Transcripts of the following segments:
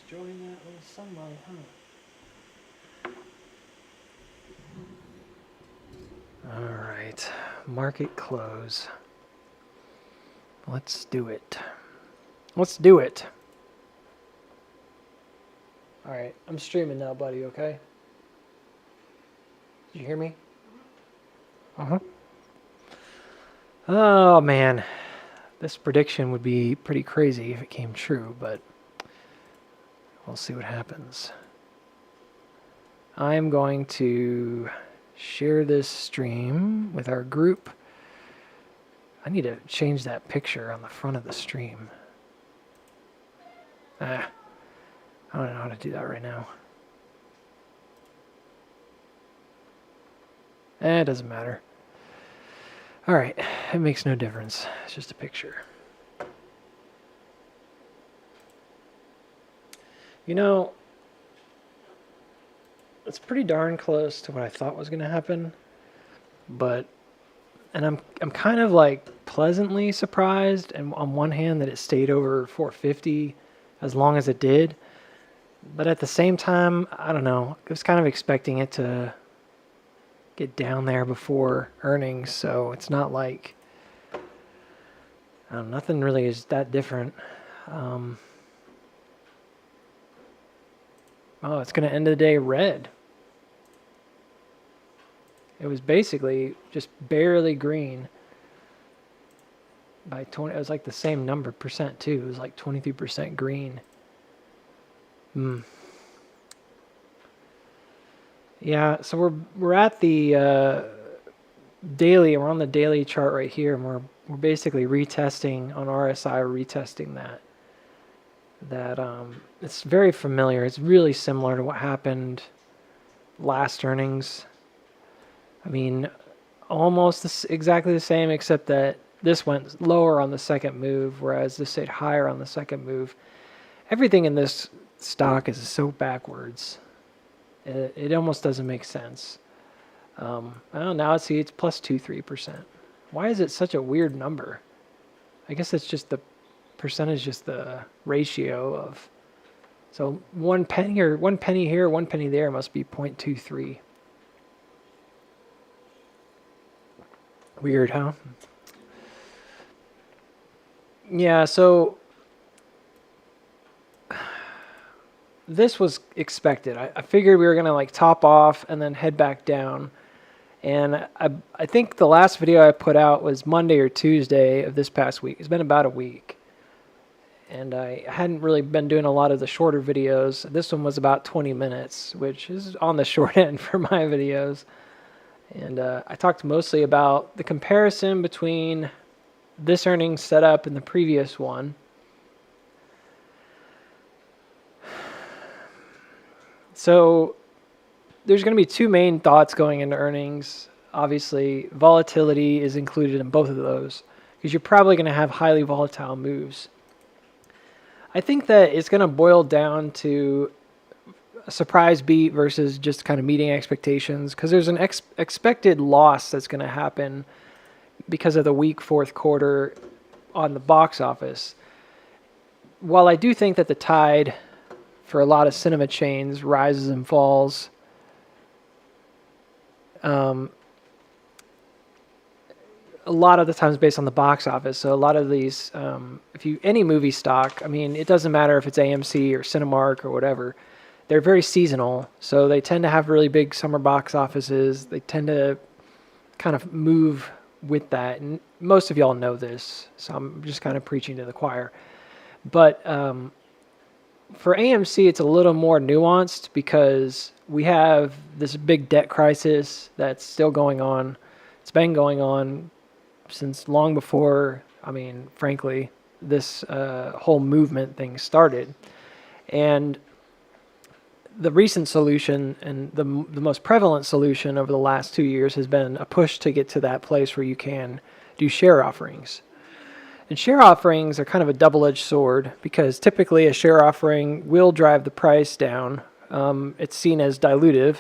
enjoying that little sunlight, huh? Alright, market close. Let's do it. Let's do it. Alright, I'm streaming now, buddy, okay? Did you hear me? Uh-huh. Oh, man. This prediction would be pretty crazy if it came true, but we'll see what happens. I'm going to share this stream with our group. I need to change that picture on the front of the stream. I don't know how to do that right now. It doesn't matter. Alright, it makes no difference. It's just a picture. You know, it's pretty darn close to what I thought was going to happen. And I'm kind of like pleasantly surprised, and on one hand, that it stayed over 450 as long as it did. But at the same time, I don't know. I was kind of expecting it to get down there before earnings, so it's not like nothing really is that different. Oh, it's going to end the day red. It was basically just barely green by 20. It was like the same number percent too. It was like 23% green. Yeah, so we're at the daily. We're on the daily chart right here, and we're basically retesting on RSI. We're retesting that it's very familiar. It's really similar to what happened last earnings. I mean, almost exactly the same, except that this went lower on the second move, whereas this stayed higher on the second move. Everything in this stock is so backwards. It almost doesn't make sense. Well, now it's plus 2-3%. Why is it such a weird number? I guess it's just the percentage, just the ratio of. So 1 penny or 1 penny here, 1 penny there must be 0.23. Weird, huh? Yeah, so this was expected. I figured we were going to like top off and then head back down. And I think the last video I put out was Monday or Tuesday of this past week. It's been about a week. And I hadn't really been doing a lot of the shorter videos. This one was about 20 minutes, which is on the short end for my videos. And I talked mostly about the comparison between this earnings setup and the previous one. So there's going to be two main thoughts going into earnings. Obviously, volatility is included in both of those because you're probably going to have highly volatile moves. I think that it's going to boil down to a surprise beat versus just kind of meeting expectations, because there's an expected loss that's going to happen because of the weak fourth quarter on the box office. While I do think that the tide for a lot of cinema chains rises and falls, a lot of the times based on the box office. So a lot of these, any movie stock, I mean, it doesn't matter if it's AMC or Cinemark or whatever, they're very seasonal. So they tend to have really big summer box offices. They tend to kind of move with that. And most of y'all know this, so I'm just kind of preaching to the choir. But for AMC, it's a little more nuanced because we have this big debt crisis that's still going on. It's been going on since long before, frankly, this whole movement thing started. And the recent solution and the most prevalent solution over the last 2 years has been a push to get to that place where you can do share offerings. And share offerings are kind of a double-edged sword because typically a share offering will drive the price down. It's seen as dilutive,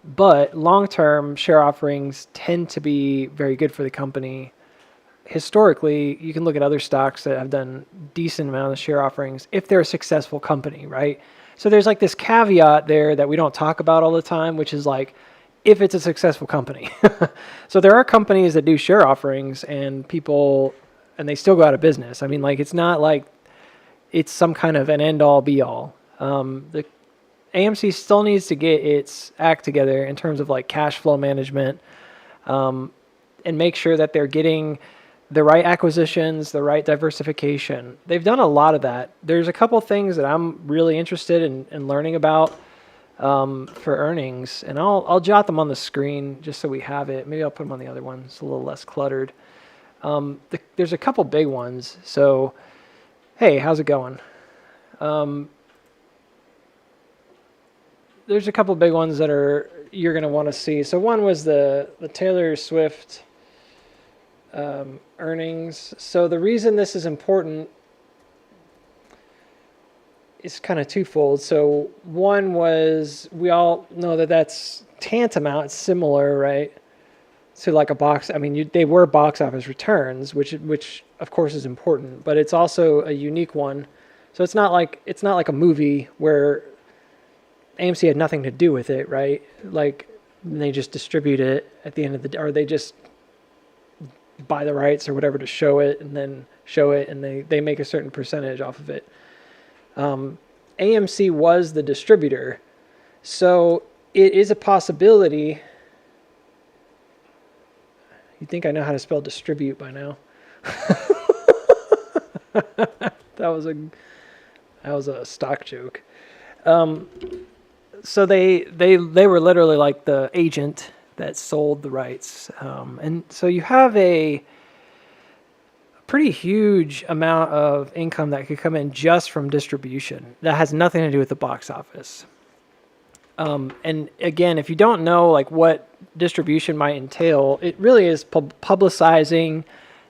but long-term share offerings tend to be very good for the company. historically, you can look at other stocks that have done decent amount of share offerings if they're a successful company, right? So there's like this caveat there that we don't talk about all the time, which is like, if it's a successful company. So there are companies that do share offerings and they still go out of business. I mean, like, it's not like it's some kind of an end all be all. The AMC still needs to get its act together in terms of like cash flow management, and make sure that they're getting the right acquisitions, the right diversification. They've done a lot of that. There's a couple things that I'm really interested in learning about for earnings, and I'll jot them on the screen just so we have it. Maybe I'll put them on the other one. It's a little less cluttered. There's a couple big ones. So, hey, how's it going? There's a couple big ones that you're going to want to see. So one was the Taylor Swift earnings. So the reason this is important is kind of twofold. So one was, we all know that that's tantamount, it's similar, right, to like a box. I mean, they were box office returns, which of course is important, but it's also a unique one. So it's not like a movie where AMC had nothing to do with it, right? Like, they just distribute it at the end of the day, or they just buy the rights or whatever to show it, and then show it, and they make a certain percentage off of it. AMC was the distributor, so it is a possibility. You think I know how to spell distribute by now? That was a stock joke. So they were literally like the agent that sold the rights, and so you have a pretty huge amount of income that could come in just from distribution that has nothing to do with the box office. And again, if you don't know like what distribution might entail, it really is publicizing.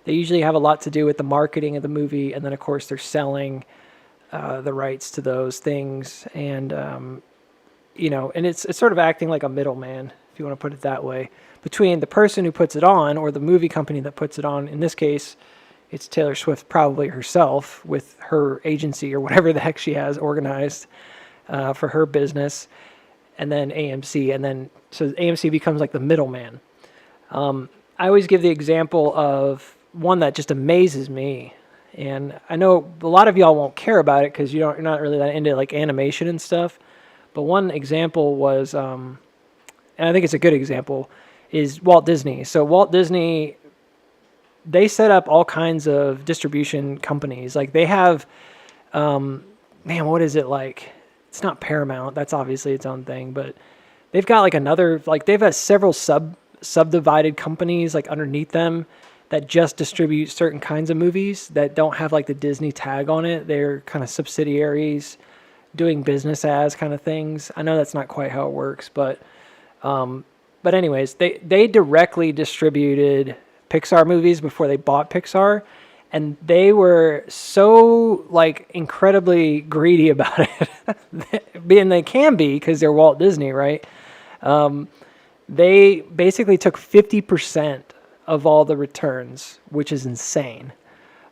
They usually have a lot to do with the marketing of the movie, and then of course they're selling the rights to those things, and and it's sort of acting like a middleman, if you want to put it that way, between the person who puts it on or the movie company that puts it on. In this case, it's Taylor Swift, probably herself, with her agency or whatever the heck she has organized for her business, and then AMC, and then so AMC becomes like the middleman. I always give the example of one that just amazes me, and I know a lot of y'all won't care about it because you're not really that into like animation and stuff. But one example was, and I think it's a good example, is Walt Disney. So Walt Disney, they set up all kinds of distribution companies. Like they have, what is it like? It's not Paramount. That's obviously its own thing. But they've got like they've got several subdivided companies like underneath them that just distribute certain kinds of movies that don't have like the Disney tag on it. They're kind of subsidiaries doing business as kind of things. I know that's not quite how it works, but anyways, they directly distributed Pixar movies before they bought Pixar, and they were so like incredibly greedy about it. And they can be because they're Walt Disney, right? They basically took 50% of all the returns, which is insane.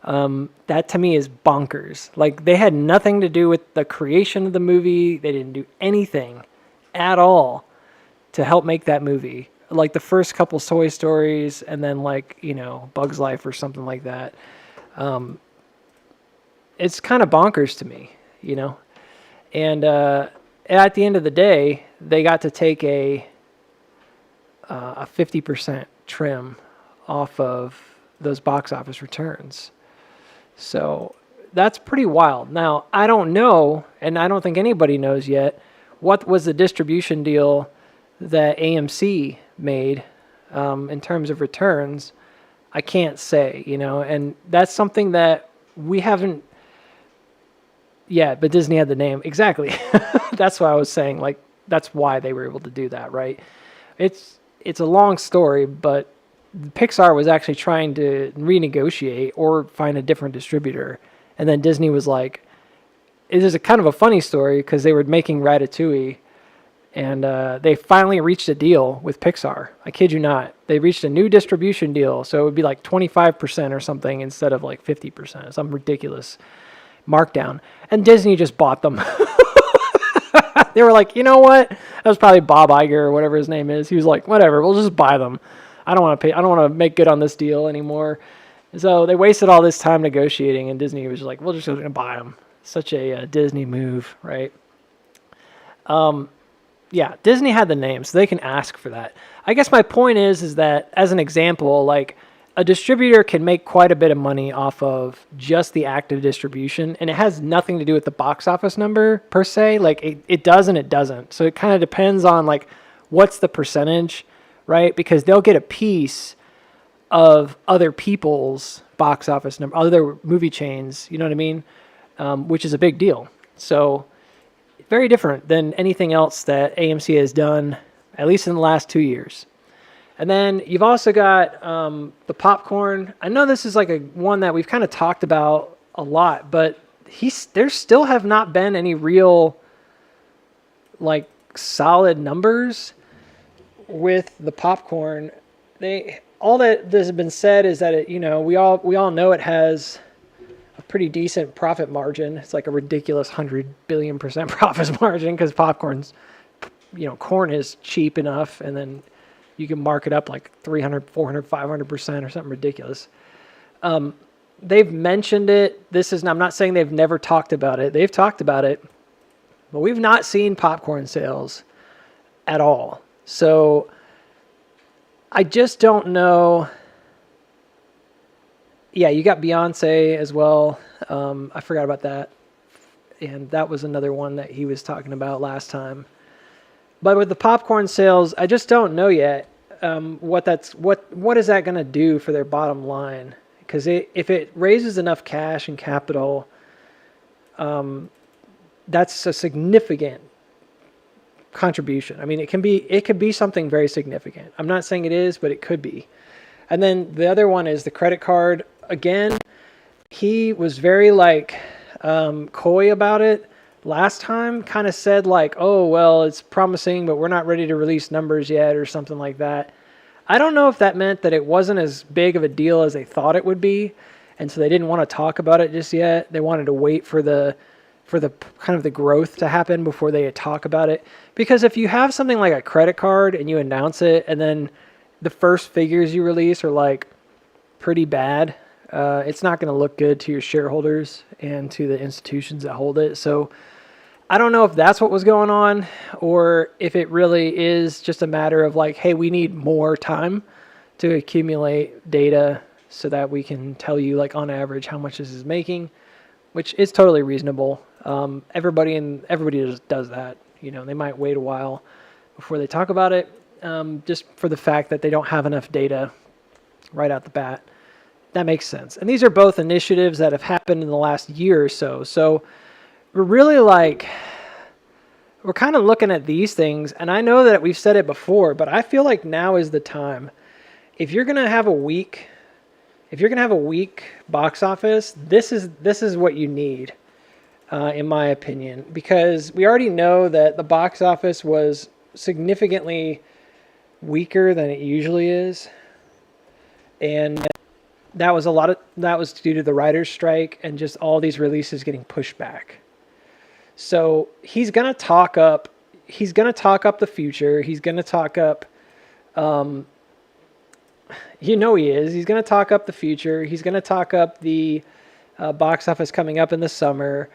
That to me is bonkers. Like they had nothing to do with the creation of the movie. They didn't do anything at all to help make that movie. Like the first couple Toy Stories, and then like, Bug's Life or something like that. It's kind of bonkers to me, and at the end of the day, they got to take a 50% trim off of those box office returns. So that's pretty wild. Now, I don't know, and I don't think anybody knows yet, what was the distribution deal that AMC made in terms of returns. I can't say, and that's something that we haven't. Yeah, but Disney had the name. Exactly. That's why I was saying, like, that's why they were able to do that, right? It's a long story, but Pixar was actually trying to renegotiate or find a different distributor. And then Disney was like, it is a kind of a funny story because they were making Ratatouille, And they finally reached a deal with Pixar. I kid you not. They reached a new distribution deal, so it would be like 25% or something instead of like 50%. Some ridiculous markdown. And Disney just bought them. They were like, you know what? That was probably Bob Iger or whatever his name is. He was like, whatever, we'll just buy them. I don't want to make good on this deal anymore. So they wasted all this time negotiating, and Disney was like, we're just going to buy them. Such a Disney move, right? Yeah, Disney had the name, so they can ask for that. I guess my point is that, as an example, like, a distributor can make quite a bit of money off of just the active distribution, and it has nothing to do with the box office number per se. Like, it does and it doesn't. So it kind of depends on, like, what's the percentage, right? Because they'll get a piece of other people's box office number, other movie chains, you know what I mean? Which is a big deal. So very different than anything else that AMC has done, at least in the last 2 years. And then you've also got the popcorn. I know this is like one that we've kind of talked about a lot, but there still have not been any real like solid numbers with the popcorn. All that has been said is that it, we all know it has a pretty decent profit margin. It's like a ridiculous 100 billion% profit margin because popcorn's, corn is cheap enough, and then you can mark it up like 300, 400, 500% or something ridiculous. They've mentioned it. I'm not saying they've never talked about it. They've talked about it, but we've not seen popcorn sales at all. So I just don't know. Yeah, you got Beyonce as well. I forgot about that. And that was another one that he was talking about last time. But with the popcorn sales, I just don't know yet what is that going to do for their bottom line. Because if it raises enough cash and capital, that's a significant contribution. I mean, it could be something very significant. I'm not saying it is, but it could be. And then the other one is the credit card. Again, he was very coy about it last time, kind of said like, oh, well, it's promising, but we're not ready to release numbers yet or something like that. I don't know if that meant that it wasn't as big of a deal as they thought it would be, and so they didn't want to talk about it just yet. They wanted to wait for the kind of the growth to happen before they talk about it. Because if you have something like a credit card and you announce it, and then the first figures you release are like pretty bad, it's not going to look good to your shareholders and to the institutions that hold it. So I don't know if that's what was going on, or if it really is just a matter of like, hey, we need more time to accumulate data so that we can tell you like on average how much this is making, which is totally reasonable. Everybody just does that. They might wait a while before they talk about it, just for the fact that they don't have enough data right out the bat. That makes sense. And these are both initiatives that have happened in the last year or so. So we're really we're kind of looking at these things, and I know that we've said it before, but I feel like now is the time. If you're going to have a weak box office, this is what you need, in my opinion, because we already know that the box office was significantly weaker than it usually is, and that was due to the writer's strike and just all these releases getting pushed back. So he's gonna talk up the future. He's gonna talk up, he is. He's gonna talk up the future. He's gonna talk up the box office coming up in the summer.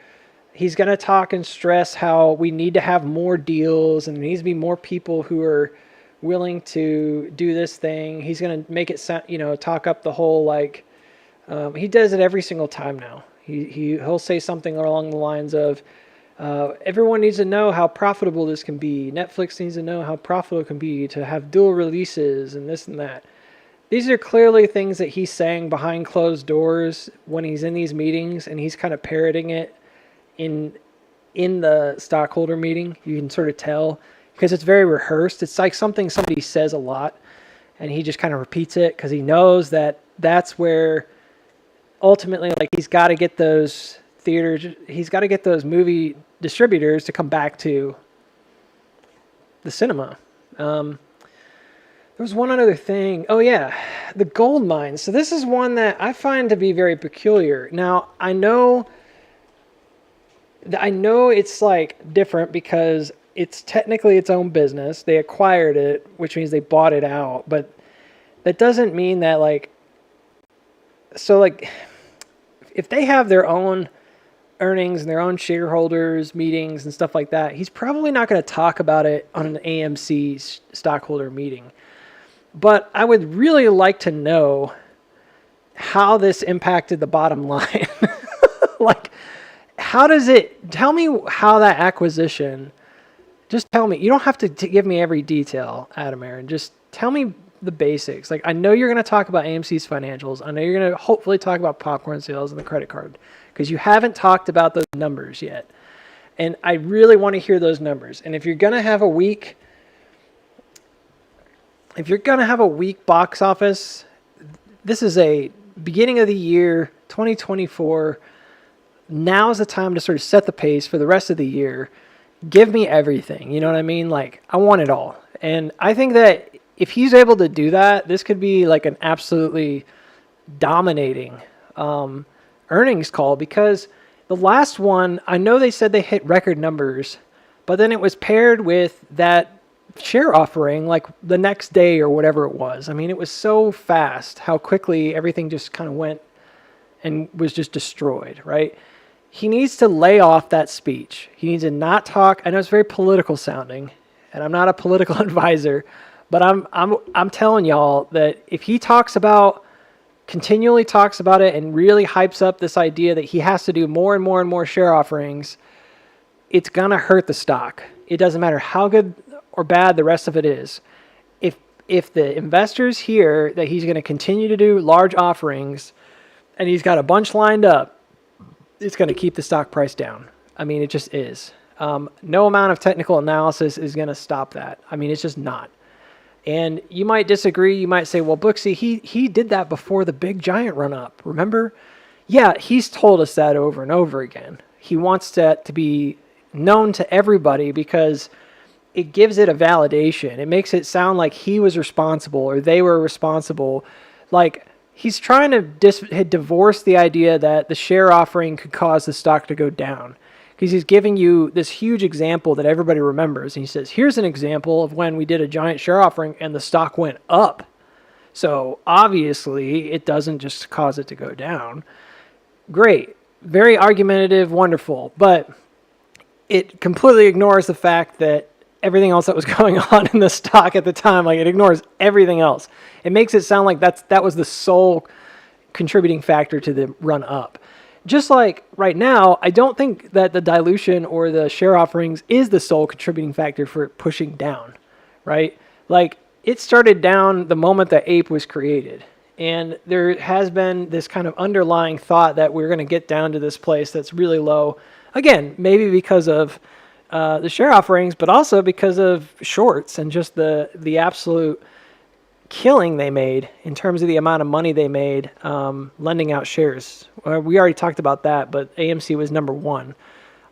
He's gonna talk and stress how we need to have more deals and there needs to be more people who are willing to do this thing. He's gonna make it sound, talk up the whole he does it every single time now. He'll say something along the lines of, everyone needs to know how profitable this can be. Netflix needs to know how profitable it can be to have dual releases and this and that. These are clearly things that he's saying behind closed doors when he's in these meetings, and he's kind of parroting it in the stockholder meeting. You can sort of tell because it's very rehearsed. It's like something somebody says a lot, and he just kind of repeats it because he knows that that's where ultimately, he's got to get those theaters, he's got to get those movie distributors to come back to the cinema. There was one other thing. Oh yeah, the gold mines. So this is one that I find to be very peculiar. Now I know it's like different because it's technically its own business. They acquired it, which means they bought it out. But that doesn't mean that like. So like, if they have their own earnings and their own shareholders meetings and stuff like that, he's probably not going to talk about it on an AMC stockholder meeting. But I would really like to know how this impacted the bottom line. Like, how does it, tell me how that acquisition, just tell me, you don't have to give me every detail, Adam Aaron, just tell me the basics. Like, I know you're going to talk about AMC's financials. I know you're going to hopefully talk about popcorn sales and the credit card, because you haven't talked about those numbers yet. And I really want to hear those numbers. And if you're going to have a weak box office, this is a beginning of the year, 2024. Now's the time to sort of set the pace for the rest of the year. Give me everything. You know what I mean? Like, I want it all. And I think that if he's able to do that, this could be like an absolutely dominating earnings call, because the last one, I know they said they hit record numbers, but then it was paired with that share offering like the next day or whatever it was. I mean, it was so fast how quickly everything just kind of went and was just destroyed, right? He needs to lay off that speech. He needs to not talk. I know it's very political sounding, and I'm not a political advisor, but I'm telling y'all that if he continually talks about it and really hypes up this idea that he has to do more and more and more share offerings, it's gonna hurt the stock. It doesn't matter how good or bad the rest of it is. If the investors hear that he's going to continue to do large offerings and he's got a bunch lined up, it's going to keep the stock price down. I mean, it just is. No amount of technical analysis is going to stop that. I mean, it's just not. And you might disagree. You might say, well, Booksy, he did that before the big giant run up. Remember? Yeah, he's told us that over and over again. He wants that to be known to everybody because it gives it a validation. It makes it sound like he was responsible or they were responsible. Like, he's trying to divorce the idea that the share offering could cause the stock to go down. Because he's giving you this huge example that everybody remembers. And he says, here's an example of when we did a giant share offering and the stock went up. So obviously it doesn't just cause it to go down. Great. Very argumentative, wonderful. But it completely ignores the fact that everything else that was going on in the stock at the time, like it ignores everything else. It makes it sound like that was the sole contributing factor to the run up. Just like right now, I don't think that the dilution or the share offerings is the sole contributing factor for it pushing down, right? Like, it started down the moment that Ape was created. And there has been this kind of underlying thought that we're going to get down to this place that's really low. Again, maybe because of the share offerings, but also because of shorts and just the absolute killing they made in terms of the amount of money they made lending out shares. We already talked about that, but AMC was number one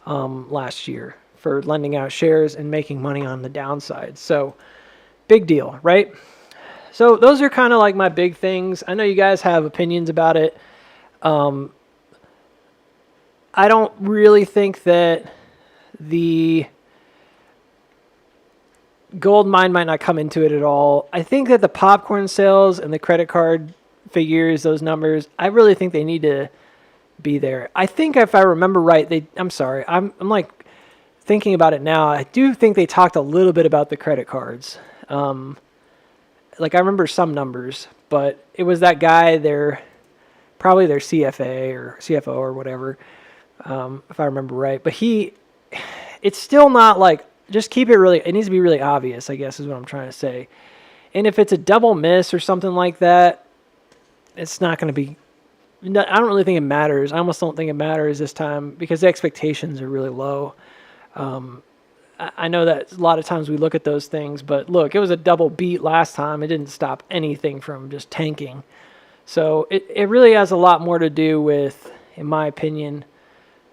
last year for lending out shares and making money on the downside. So big deal, right? So those are kind of like my big things. I know you guys have opinions about it. I don't really think that the gold mine might not come into it at all. I think that the popcorn sales and the credit card figures, those numbers, I really think they need to be there. I think if I remember right, I'm like thinking about it now. I do think they talked a little bit about the credit cards. Like, I remember some numbers, but it was that guy, probably their CFA or CFO or whatever, if I remember right. But it's still not like, just keep it needs to be really obvious, I guess is what I'm trying to say. And if it's a double miss or something like that, it's not going to be, I don't really think it matters. I almost don't think it matters this time because the expectations are really low. I know that a lot of times we look at those things, but look, it was a double beat last time. It didn't stop anything from just tanking. So it really has a lot more to do with, in my opinion,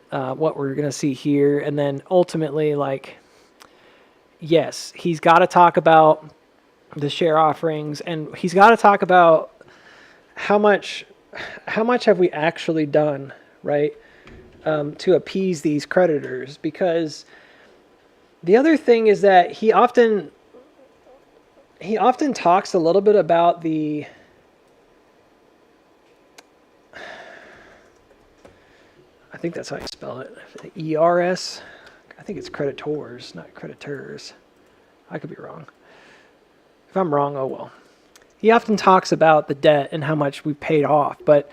what we're going to see here. And then ultimately, like, yes, he's got to talk about the share offerings, and he's got to talk about how much have we actually done, right, to appease these creditors. Because the other thing is that he often talks a little bit about I think that's how you spell it, ERS. I think it's creditors, not creditors. I could be wrong. If I'm wrong, oh well. He often talks about the debt and how much we paid off, but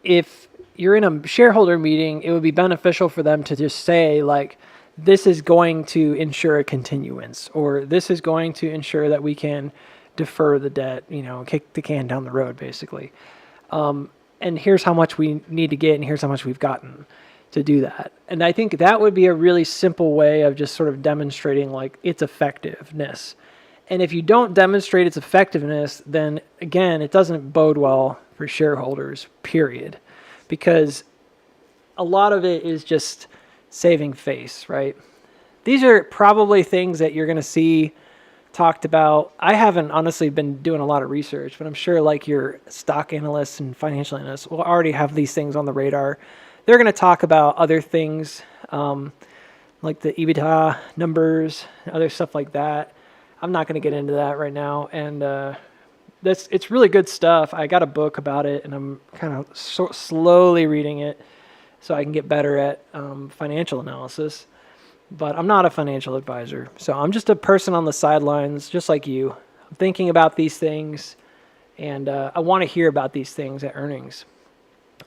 if you're in a shareholder meeting, it would be beneficial for them to just say, like, this is going to ensure a continuance, or this is going to ensure that we can defer the debt, kick the can down the road, basically. And here's how much we need to get, and here's how much we've gotten to do that. And I think that would be a really simple way of just sort of demonstrating, like, its effectiveness. And if you don't demonstrate its effectiveness, then again, it doesn't bode well for shareholders, period. Because a lot of it is just saving face, right? These are probably things that you're going to see talked about. I haven't honestly been doing a lot of research, but I'm sure like your stock analysts and financial analysts will already have these things on the radar. They're going to talk about other things like the EBITDA numbers, other stuff like that. I'm not going to get into that right now. And it's really good stuff. I got a book about it, and I'm kind of slowly reading it so I can get better at financial analysis. But I'm not a financial advisor. So I'm just a person on the sidelines, just like you. I'm thinking about these things, and I want to hear about these things at earnings.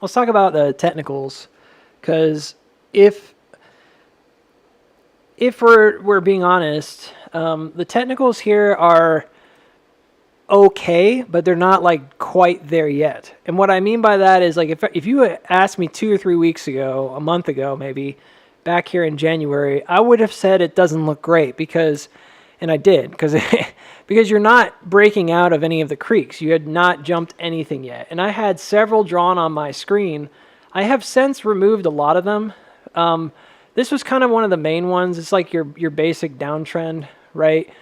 Let's talk about the technicals, because if we're being honest, the technicals here are okay, but they're not like quite there yet. And what I mean by that is, like, if you had asked me 2 or 3 weeks ago, a month ago maybe, back here in January, I would have said it doesn't look great and I did, because you're not breaking out of any of the creeks. You had not jumped anything yet. And I had several drawn on my screen. I have since removed a lot of them. This was kind of one of the main ones. It's like your basic downtrend, right?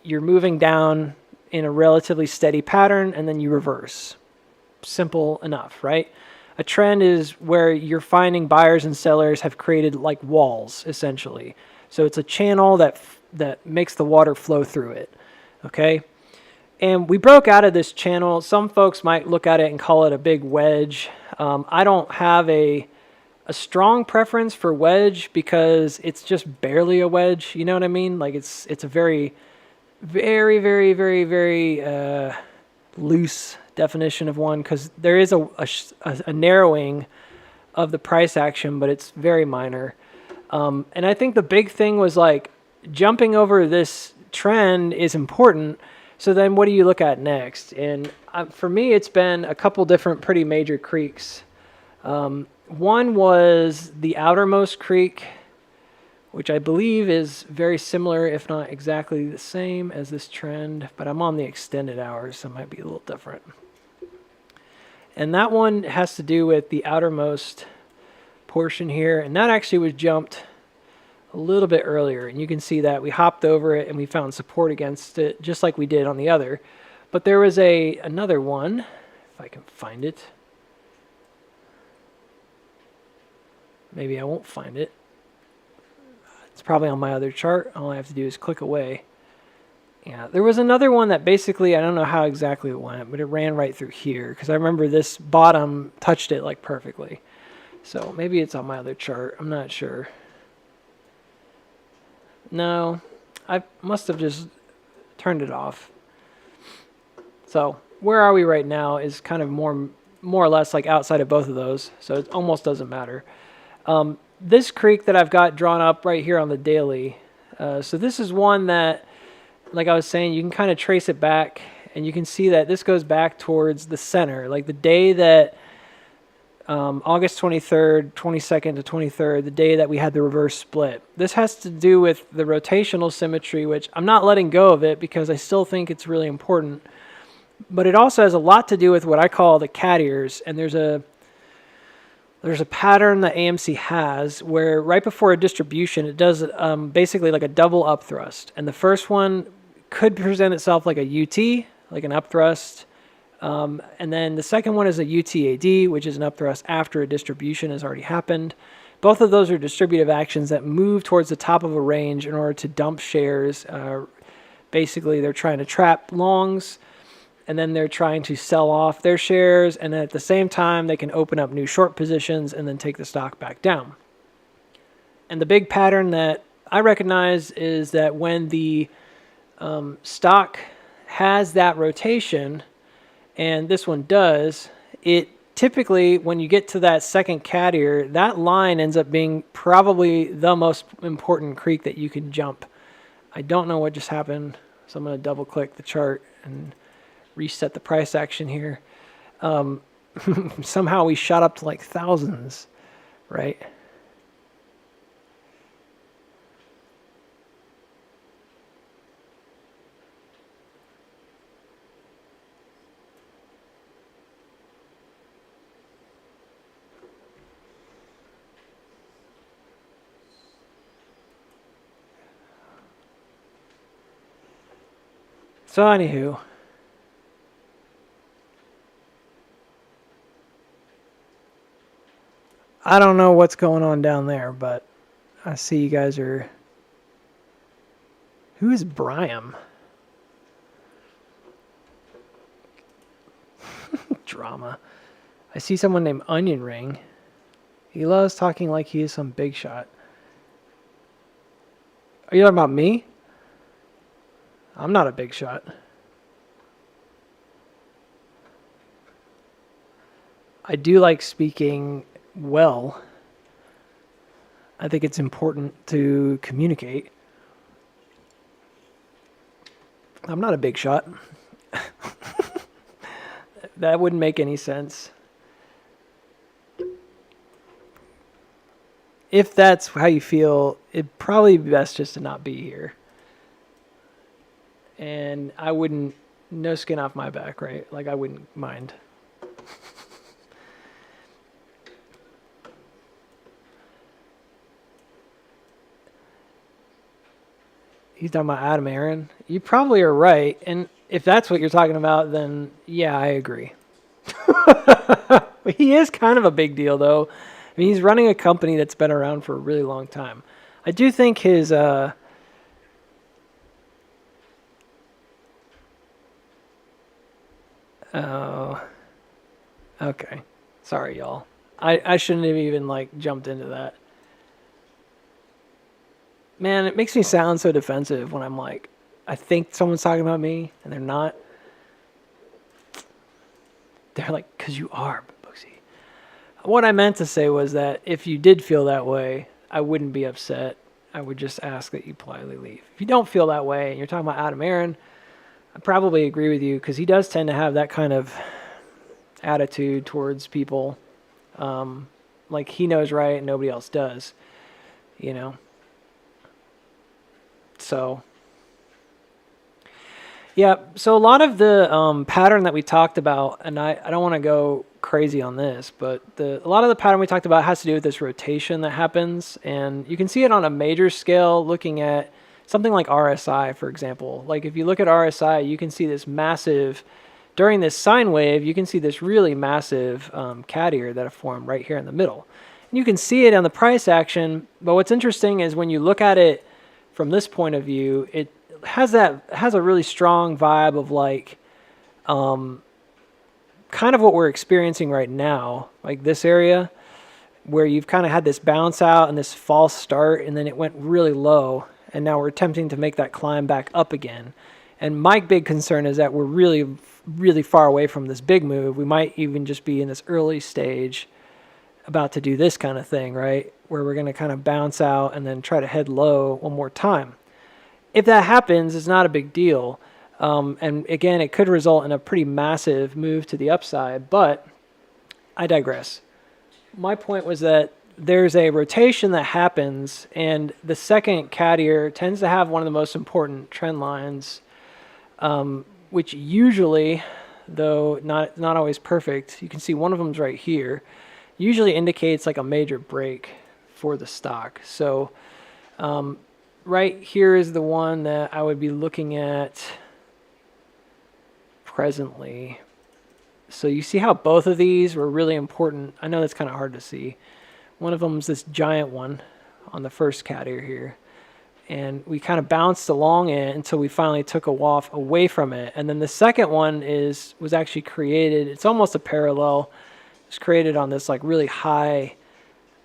You're moving down in a relatively steady pattern, and then you reverse. Simple enough, right? A trend is where you're finding buyers and sellers have created like walls, essentially. So it's a channel that makes the water flow through it, okay? And we broke out of this channel. Some folks might look at it and call it a big wedge. I don't have a strong preference for wedge because it's just barely a wedge. You know what I mean? Like it's a very, very, very, very, very loose definition of one, because there is a narrowing of the price action, but it's very minor. And I think the big thing was like jumping over this trend is important. So then what do you look at next? And for me, it's been a couple different pretty major creeks. One was the outermost creek, which I believe is very similar, if not exactly the same as this trend, but I'm on the extended hours, so it might be a little different. And that one has to do with the outermost portion here, and that actually was jumped a little bit earlier, and you can see that we hopped over it and we found support against it, just like we did on the other. But there was another one, if I can find it. Maybe I won't find it. It's probably on my other chart. All I have to do is click away. Yeah, there was another one that basically, I don't know how exactly it went, but it ran right through here, because I remember this bottom touched it like perfectly. So maybe it's on my other chart. I'm not sure. No, I must have just turned it off. So where are we right now is kind of more or less like outside of both of those, so it almost doesn't matter. This creek that I've got drawn up right here on the daily, so this is one that, like I was saying, you can kind of trace it back, and you can see that this goes back towards the center, like the day that August 23rd, 22nd to 23rd, the day that we had the reverse split. This has to do with the rotational symmetry, which I'm not letting go of it because I still think it's really important. But it also has a lot to do with what I call the cat ears. And there's there's a pattern that AMC has where right before a distribution, it does basically like a double upthrust. And the first one could present itself like a UT, like an upthrust. And then the second one is a UTAD, which is an upthrust after a distribution has already happened. Both of those are distributive actions that move towards the top of a range in order to dump shares. Basically, they're trying to trap longs, and then they're trying to sell off their shares, and then at the same time, they can open up new short positions and then take the stock back down. And the big pattern that I recognize is that when the stock has that rotation, and this one does, it typically, when you get to that second cat ear, that line ends up being probably the most important creek that you can jump. I don't know what just happened, so I'm going to double click the chart and reset the price action here. Somehow we shot up to like thousands, right? So anywho, I don't know what's going on down there, but I see you guys are... Who is Brian? Drama. I see someone named Onion Ring. He loves talking like he is some big shot. Are you talking about me? I'm not a big shot. I do like speaking well. I think it's important to communicate. I'm not a big shot. That wouldn't make any sense. If that's how you feel, it'd probably be best just to not be here. And I wouldn't, no skin off my back, right? Like, I wouldn't mind. He's talking about Adam Aaron. You probably are right. And if that's what you're talking about, then yeah, I agree. He is kind of a big deal, though. I mean, he's running a company that's been around for a really long time. I do think his... Oh, okay. Sorry, y'all. I shouldn't have even, like, jumped into that. Man, it makes me sound so defensive when I'm like, I think someone's talking about me, and they're not. They're like, because you are, Booksy. What I meant to say was that if you did feel that way, I wouldn't be upset. I would just ask that you politely leave. If you don't feel that way, and you're talking about Adam Aaron, I probably agree with you, because he does tend to have that kind of attitude towards people. Like, he knows right and nobody else does, you know? So, yeah, so a lot of the pattern that we talked about, and I don't want to go crazy on this, but a lot of the pattern we talked about has to do with this rotation that happens, and you can see it on a major scale looking at something like RSI, for example. Like, if you look at RSI, you can see this massive, during this sine wave, you can see this really massive cat ear that have formed right here in the middle. And you can see it on the price action, but what's interesting is when you look at it from this point of view, it has a really strong vibe of like kind of what we're experiencing right now, like this area where you've kind of had this bounce out and this false start, and then it went really low, and now we're attempting to make that climb back up again. And my big concern is that we're really, really far away from this big move. We might even just be in this early stage about to do this kind of thing, right? Where we're going to kind of bounce out and then try to head low one more time. If that happens, it's not a big deal. And again, it could result in a pretty massive move to the upside, but I digress. My point was that there's a rotation that happens, and the second cat ear tends to have one of the most important trend lines, which usually, though not always perfect, you can see one of them's right here. usually indicates like a major break for the stock. So right here is the one that I would be looking at presently. So you see how both of these were really important. I know that's kind of hard to see. One of them is this giant one on the first cat ear here. And we kind of bounced along it until we finally took a waft away from it. And then the second one was actually created, it's almost a parallel. It's created on this like really high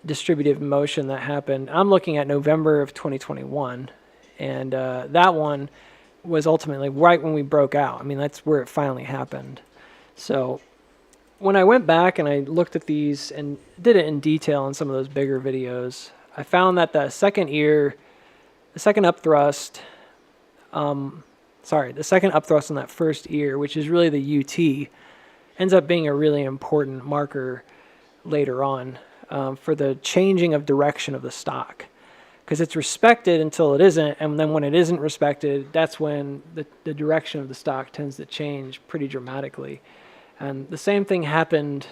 distributive motion that happened. I'm looking at November of 2021. And that one was ultimately right when we broke out. I mean, that's where it finally happened. So when I went back and I looked at these and did it in detail in some of those bigger videos, I found that the second upthrust on that first ear, which is really the UT, ends up being a really important marker later on for the changing of direction of the stock. Because it's respected until it isn't, and then when it isn't respected, that's when the direction of the stock tends to change pretty dramatically. And the same thing happened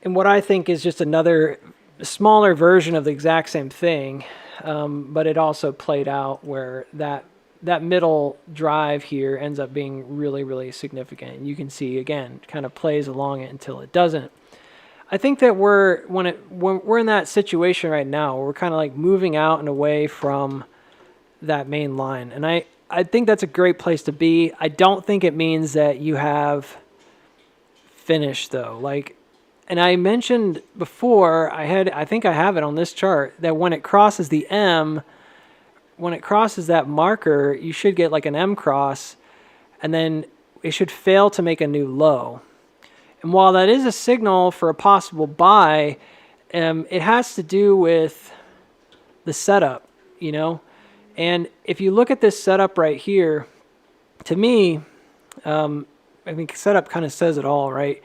in what I think is just another smaller version of the exact same thing, but it also played out where that middle drive here ends up being really, really significant. And you can see, again, kind of plays along it until it doesn't. I think that when we're in that situation right now, we're kind of like moving out and away from that main line. And I think that's a great place to be. I don't think it means that you have finished though. And I mentioned before, I think I have it on this chart, that when it crosses the M, when it crosses that marker, you should get like an M cross, and then it should fail to make a new low. And while that is a signal for a possible buy, it has to do with the setup, you know? And if you look at this setup right here, to me, I think setup kind of says it all, right?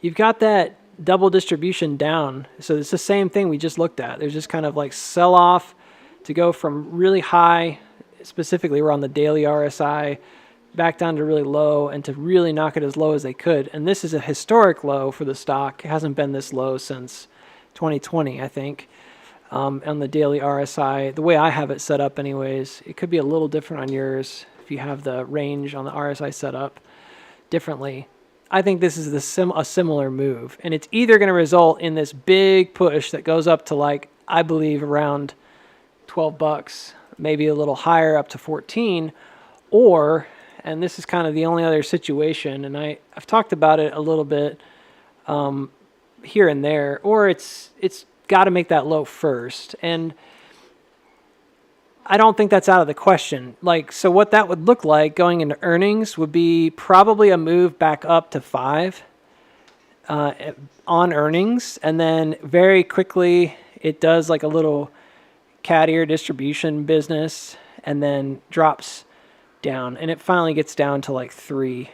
You've got that double distribution down. So it's the same thing we just looked at. There's just kind of like sell off to go from really high, specifically we're on the daily RSI, back down to really low, and to really knock it as low as they could. And this is a historic low for the stock. It hasn't been this low since 2020, I think, on the daily RSI. The way I have it set up anyways, it could be a little different on yours if you have the range on the RSI set up differently. I think this is a similar move, and it's either going to result in this big push that goes up to, like, I believe around $12, maybe a little higher up to 14, or, and this is kind of the only other situation, and I've talked about it a little bit here and there, or it's got to make that low first. And I don't think that's out of the question. So what that would look like going into earnings would be probably a move back up to 5 on earnings, and then very quickly it does like a little cat ear distribution business and then drops down, and it finally gets down to like 3.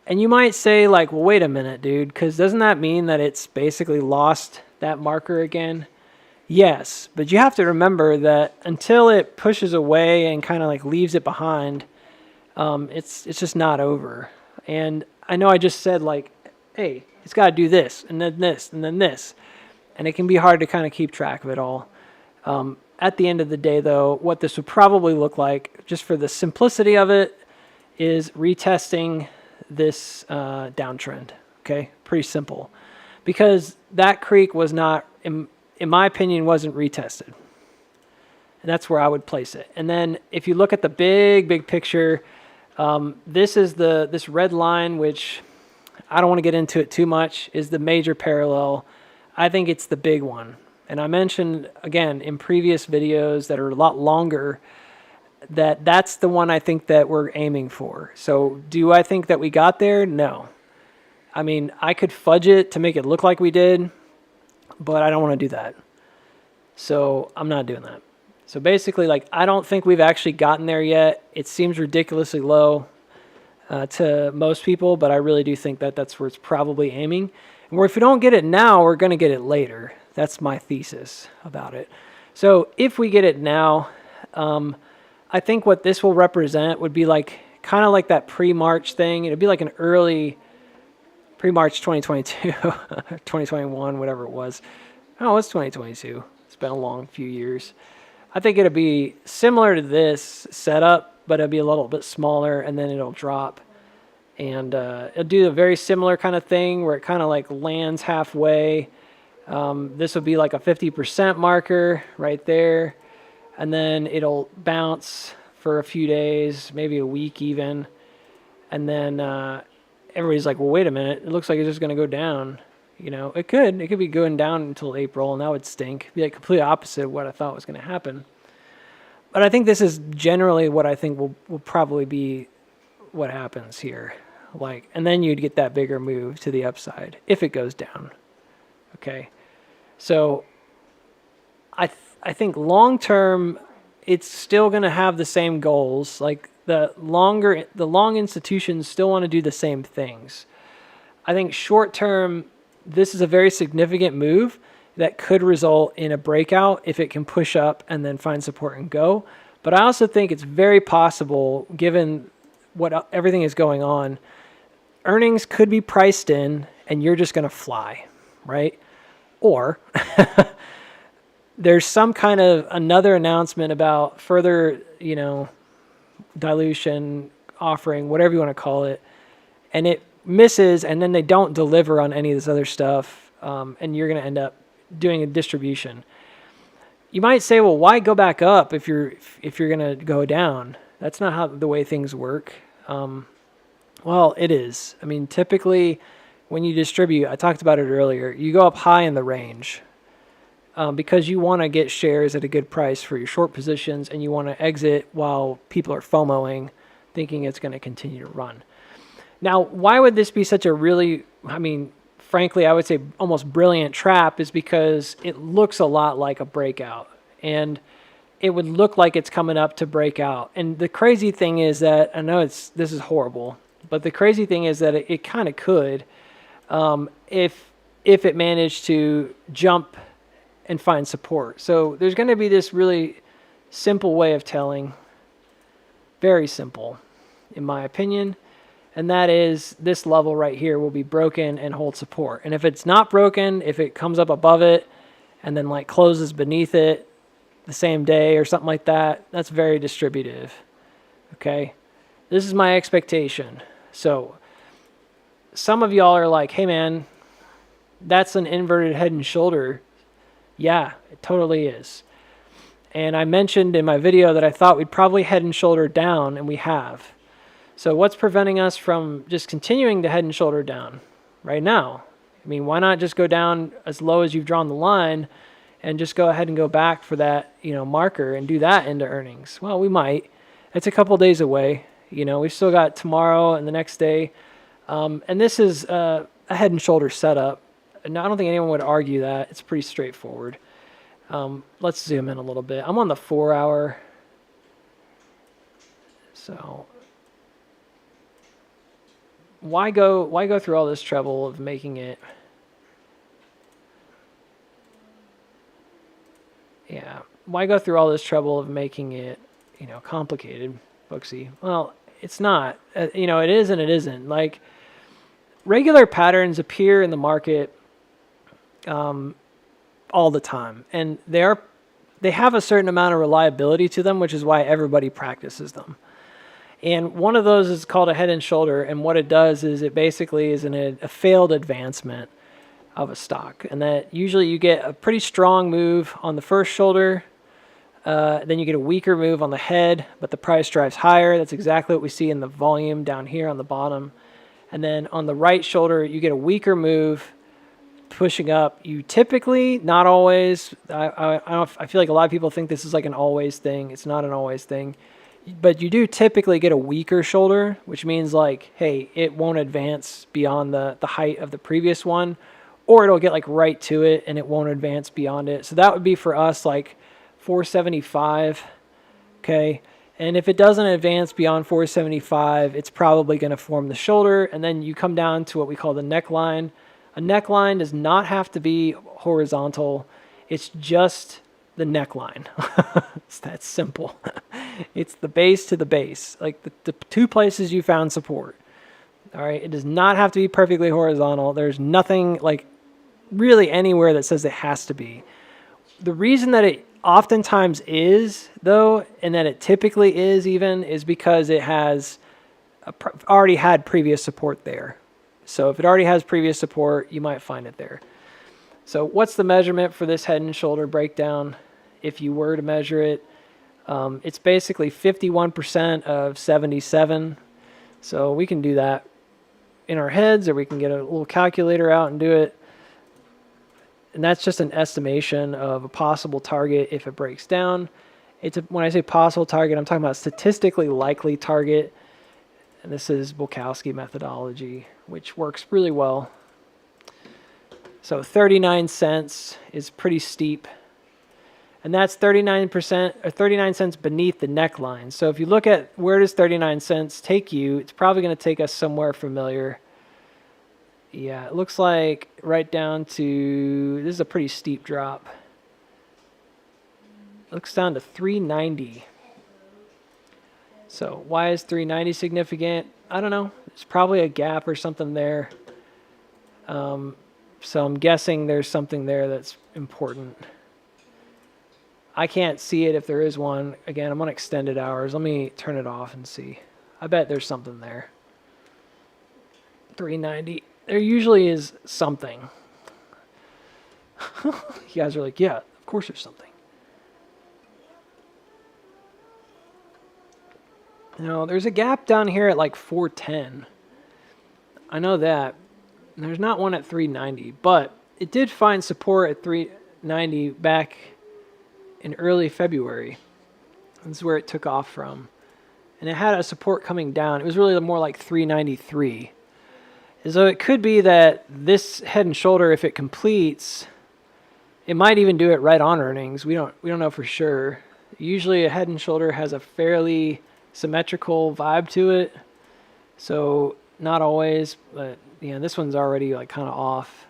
And you might say, like, well, wait a minute, dude, because doesn't that mean that it's basically lost that marker again? Yes, but you have to remember that until it pushes away and kind of like leaves it behind, it's just not over. And I know I just said, like, hey, it's got to do this and then this and then this, and it can be hard to kind of keep track of it all. At the end of the day, though, what this would probably look like, just for the simplicity of it, is retesting this downtrend. Okay, pretty simple, because that creek was not, in my opinion, wasn't retested, and that's where I would place it. And then if you look at the big picture, this is this red line, which I don't want to get into it too much, is the major parallel. I think it's the big one. And I mentioned, again, in previous videos that are a lot longer, that's the one I think that we're aiming for. So do I think that we got there? No. I mean, I could fudge it to make it look like we did, but I don't want to do that. So I'm not doing that. So basically, like, I don't think we've actually gotten there yet. It seems ridiculously low to most people, but I really do think that that's where it's probably aiming. And where if we don't get it now, we're going to get it later. That's my thesis about it. So if we get it now, I think what this will represent would be like kind of like that pre-March thing. It'd be like an early pre-March 2022, 2021, whatever it was. Oh, it's 2022. It's been a long few years. I think it'll be similar to this setup, but it'll be a little bit smaller, and then it'll drop. And it'll do a very similar kind of thing where it kind of like lands halfway. This will be like a 50% marker right there. And then it'll bounce for a few days, maybe a week even. And then everybody's like, well, wait a minute. It looks like it's just going to go down. You know, it could be going down until April, and that would stink. It'd be like completely opposite of what I thought was going to happen. But I think this is generally what I think will probably be what happens here. Like, and then you'd get that bigger move to the upside if it goes down. Okay. So I think long term, it's still going to have the same goals. Like the long institutions still want to do the same things. I think short term, this is a very significant move that could result in a breakout if it can push up and then find support and go. But I also think it's very possible, given what everything is going on, earnings could be priced in and you're just going to fly, right? Or there's some kind of another announcement about further, dilution, offering, whatever you want to call it, and it misses, and then they don't deliver on any of this other stuff, and you're going to end up doing a distribution. You might say, well, why go back up if you're going to go down? That's not how the way things work. Well, it is. I mean, typically when you distribute, I talked about it earlier, you go up high in the range because you want to get shares at a good price for your short positions, and you want to exit while people are FOMOing, thinking it's going to continue to run. Now, why would this be such a really, frankly, I would say almost brilliant trap, is because it looks a lot like a breakout, and it would look like it's coming up to break out. And the crazy thing is that, I know this is horrible, but the crazy thing is that it kind of could, if it managed to jump and find support. So there's going to be this really simple way of telling, very simple, in my opinion, and that is this level right here will be broken and hold support. And if it's not broken, if it comes up above it and then like closes beneath it the same day or something like that, that's very distributive. Okay, this is my expectation. So some of y'all are like, hey man, that's an inverted head and shoulder. Yeah, it totally is. And I mentioned in my video that I thought we'd probably head and shoulder down, and we have. So what's preventing us from just continuing to head and shoulder down right now? I mean, why not just go down as low as you've drawn the line and just go ahead and go back for that, marker and do that into earnings? Well, we might. It's a couple days away. We've still got tomorrow and the next day. And this is a head and shoulder setup. And I don't think anyone would argue that. It's pretty straightforward. Let's zoom in a little bit. I'm on the 4 hour. So why go through all this trouble of making it? Yeah, why go through all this trouble of making it, complicated, Booksy? Well, it's not. It is and it isn't. Like, regular patterns appear in the market all the time, and they have a certain amount of reliability to them, which is why everybody practices them. And one of those is called a head and shoulder, and what it does is it basically is a failed advancement of a stock, and that usually you get a pretty strong move on the first shoulder, then you get a weaker move on the head, but the price drives higher. That's exactly what we see in the volume down here on the bottom. And then on the right shoulder, you get a weaker move pushing up. You typically, not always, I feel like a lot of people think this is like an always thing. It's not an always thing. But you do typically get a weaker shoulder, which means like, hey, it won't advance beyond the height of the previous one, or it'll get like right to it and it won't advance beyond it. So that would be for us like 475, okay? And if it doesn't advance beyond 475, it's probably going to form the shoulder, and then you come down to what we call the neckline. A neckline does not have to be horizontal. It's just the neckline. It's that simple. It's the base to the base, like the two places you found support. All right, it does not have to be perfectly horizontal. There's nothing like really anywhere that says it has to be. The reason that it oftentimes is, though, and that it typically is even, is because it has already had previous support there. So if it already has previous support, you might find it there. So what's the measurement for this head and shoulder breakdown? If you were to measure it, it's basically 51% of 77. So we can do that in our heads, or we can get a little calculator out and do it. And that's just an estimation of a possible target if it breaks down. When I say possible target, I'm talking about statistically likely target. And this is Bulkowski methodology, which works really well. So 39 cents is pretty steep. And that's 39% or 39 cents beneath the neckline. So if you look at where does 39 cents take you, it's probably going to take us somewhere familiar. Yeah, it looks like right down to, this is a pretty steep drop. It looks down to 390. So why is 390 significant? I don't know. There's probably a gap or something there. So I'm guessing there's something there that's important. I can't see it if there is one. Again, I'm on extended hours. Let me turn it off and see. I bet there's something there. 390. There usually is something. You guys are like, yeah, of course there's something. No, there's a gap down here at like 410. I know that. There's not one at 390, but it did find support at 390 back in early February. This is where it took off from. And it had a support coming down. It was really more like 393. So it could be that this head and shoulder, if it completes, it might even do it right on earnings. We don't know for sure. Usually a head and shoulder has a fairly symmetrical vibe to it. So not always, but yeah, this one's already like kind of off.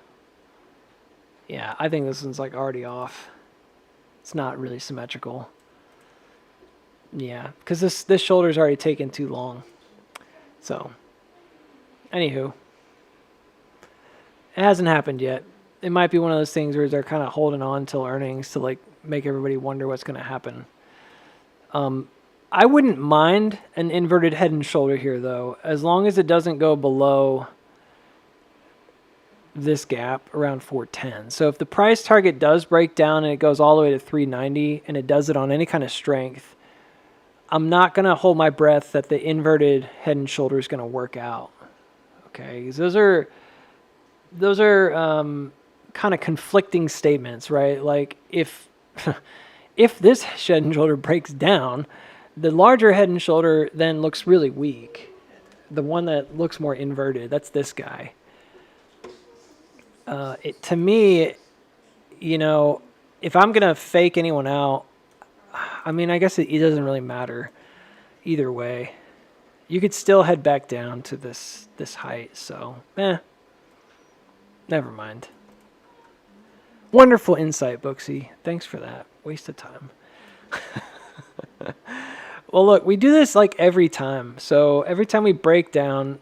Yeah, I think this one's like already off. It's not really symmetrical. Yeah, because this shoulder's already taken too long. So, anywho. It hasn't happened yet. It might be one of those things where they're kind of holding on till earnings to like make everybody wonder what's going to happen. I wouldn't mind an inverted head and shoulder here though, as long as it doesn't go below this gap around 410. So if the price target does break down and it goes all the way to 390 and it does it on any kind of strength, I'm not going to hold my breath that the inverted head and shoulder is going to work out. Okay, because those are kind of conflicting statements, right? Like if this head and shoulder breaks down, the larger head and shoulder then looks really weak. The one that looks more inverted, that's this guy. To me, you know, if I'm going to fake anyone out, I mean, I guess it doesn't really matter either way. You could still head back down to this height, so never mind. Wonderful insight, Booksy. Thanks for that. Waste of time. Well, look, we do this like every time. So every time we break down,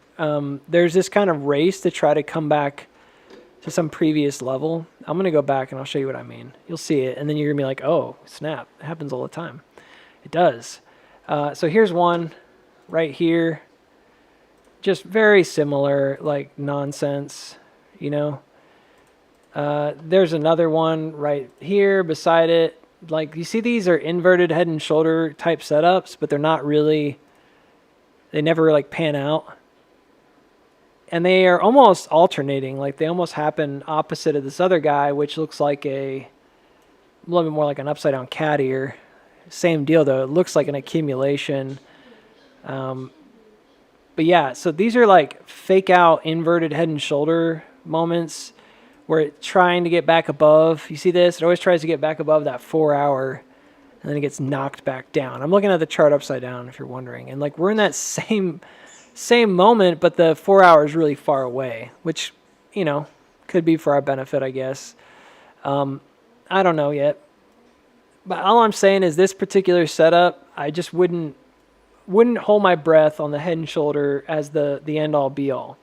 there's this kind of race to try to come back to some previous level. I'm going to go back and I'll show you what I mean. You'll see it, and then you're going to be like, oh, snap. It happens all the time. It does. So here's one right here. Just very similar, like nonsense, you know. There's another one right here beside it. Like, you see these are inverted head and shoulder type setups, but they're not really, they never like pan out. And they are almost alternating. Like, they almost happen opposite of this other guy, which looks like a little bit more like an upside down cat ear. Same deal though. It looks like an accumulation. But yeah, so these are like fake out inverted head and shoulder moments where it's trying to get back above. You see this? It always tries to get back above that 4 hour, and then it gets knocked back down. I'm looking at the chart upside down, if you're wondering. And like, we're in that same moment, but the 4 hour is really far away, which, you know, could be for our benefit, I guess. I don't know yet. But all I'm saying is this particular setup, I just wouldn't wouldn't hold my breath on the Head and Shoulder as the end all be all.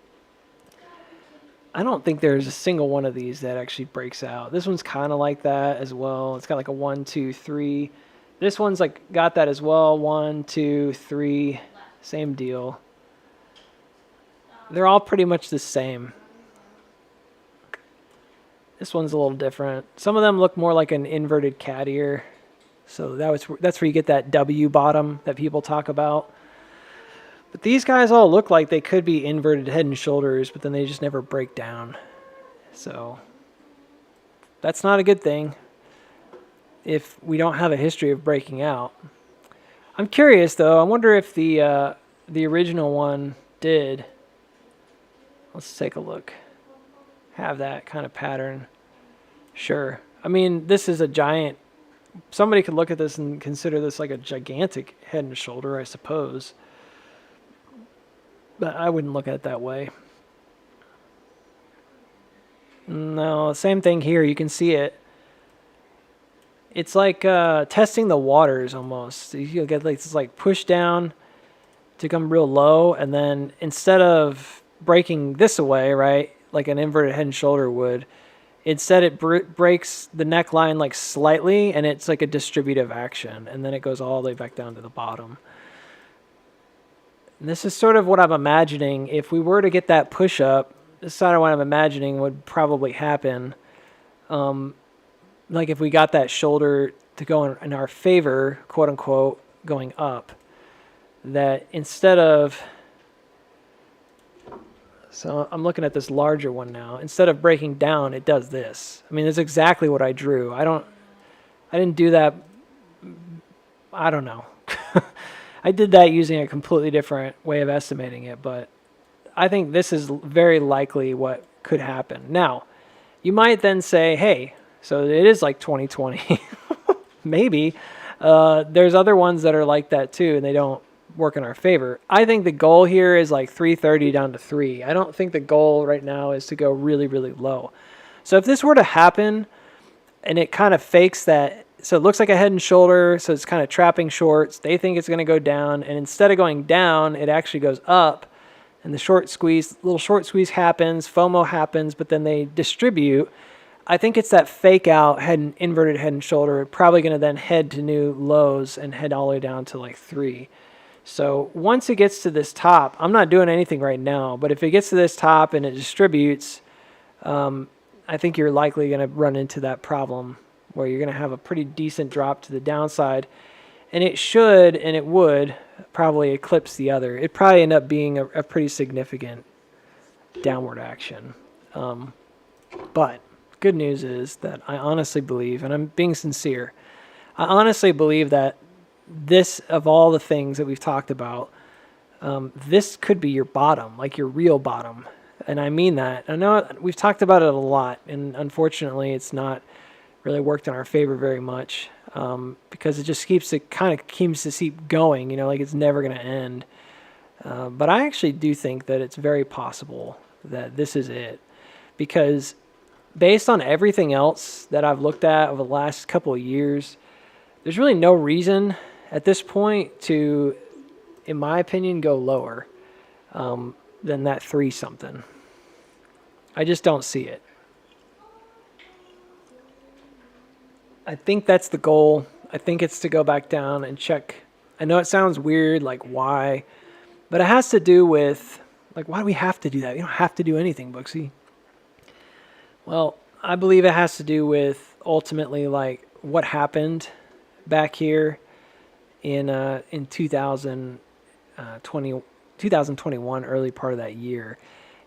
I don't think there's a single one of these that actually breaks out. This one's kind of like that as well. It's got like a 1, 2, 3. This one's like got that as well. 1, 2, 3. Same deal. They're all pretty much the same. This one's a little different. Some of them look more like an inverted cat ear. So that's where you get that W bottom that people talk about. But these guys all look like they could be inverted Head and Shoulders, but then they just never break down. So that's not a good thing if we don't have a history of breaking out. I'm curious though. I wonder if the original one did. Let's take a look. Have that kind of pattern. Sure. I mean, this is a giant. Somebody could look at this and consider this like a gigantic Head and Shoulder, I suppose. But I wouldn't look at it that way. No, same thing here. You can see it. It's like testing the waters almost. You'll get like this like push down to come real low, and then instead of breaking this away, right, like an inverted Head and Shoulder would, instead it breaks the neckline like slightly, and it's like a distributive action, and then it goes all the way back down to the bottom. And this is sort of what I'm imagining. If we were to get that push up, this is sort of what I'm imagining would probably happen. Like if we got that shoulder to go in our favor, quote unquote, going up, that instead of, so I'm looking at this larger one now, instead of breaking down, it does this. I mean, that's exactly what I drew. I didn't do that. I don't know. I did that using a completely different way of estimating it, but I think this is very likely what could happen. Now, you might then say, hey, so it is like 2020. Maybe. There's other ones that are like that too, and they don't work in our favor. I think the goal here is like 330 down to 3. I don't think the goal right now is to go really, really low. So if this were to happen and it kind of fakes that, so it looks like a Head and Shoulder, so it's kind of trapping shorts. They think it's going to go down, and instead of going down, it actually goes up, and the little short squeeze happens, FOMO happens, but then they distribute. I think it's that fake out inverted Head and Shoulder, probably going to then head to new lows and head all the way down to like 3. So once it gets to this top, I'm not doing anything right now, but if it gets to this top and it distributes, I think you're likely going to run into that problem where you're going to have a pretty decent drop to the downside, and it should, and it would probably eclipse the other. It'd probably end up being a pretty significant downward action. But good news is that I honestly believe, and I'm being sincere, I honestly believe that this, of all the things that we've talked about, this could be your bottom, like your real bottom. And I mean that. I know we've talked about it a lot, and unfortunately it's not really worked in our favor very much, because it just keeps to keep going, like it's never going to end. But I actually do think that it's very possible that this is it, because based on everything else that I've looked at over the last couple of years, there's really no reason at this point to, in my opinion, go lower than that 3 something. I just don't see it. I think that's the goal. I think it's to go back down and check. I know it sounds weird, like why, but it has to do with, like, why do we have to do that? You don't have to do anything, Booksy. Well, I believe it has to do with ultimately like what happened back here in 2021, early part of that year.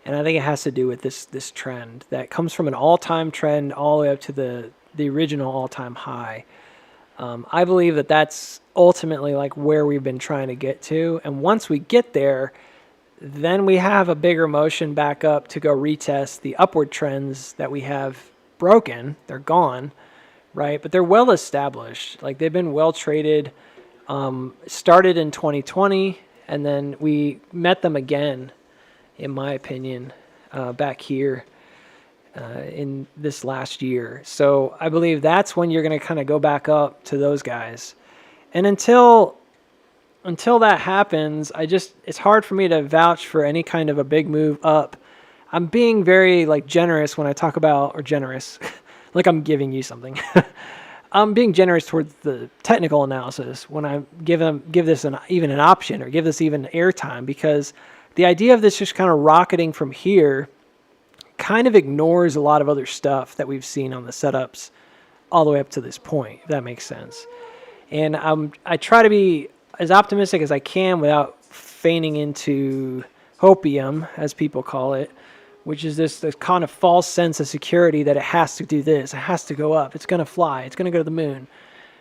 And I think it has to do with this trend that comes from an all-time trend all the way up to the original all-time high. I believe that that's ultimately like where we've been trying to get to. And once we get there, then we have a bigger motion back up to go retest the upward trends that we have broken. They're gone, right? But they're well established. Like they've been well traded, started in 2020, and then we met them again, in my opinion, back here in this last year. So I believe that's when you're going to kind of go back up to those guys. And until until that happens, it's hard for me to vouch for any kind of a big move up. I'm being very like generous when I talk about, or generous, like I'm giving you something. I'm being generous towards the technical analysis when I give this even an option, or give this even airtime, because the idea of this just kind of rocketing from here kind of ignores a lot of other stuff that we've seen on the setups all the way up to this point, if that makes sense. And I try to be as optimistic as I can without feigning into hopium, as people call it, which is this kind of false sense of security that it has to do this, it has to go up, it's going to fly, it's going to go to the moon.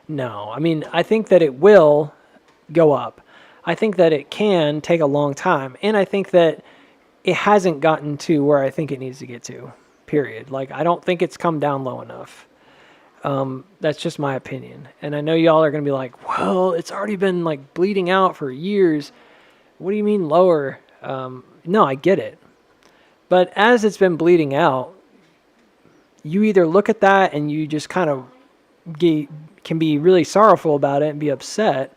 No, I mean, I think that it will go up. I think that it can take a long time, and I think that it hasn't gotten to where I think it needs to get to, period. Like, I don't think it's come down low enough. That's just my opinion. And I know y'all are going to be like, well, it's already been like bleeding out for years. What do you mean lower? No, I get it. But as it's been bleeding out, you either look at that and you just kind of can be really sorrowful about it and be upset.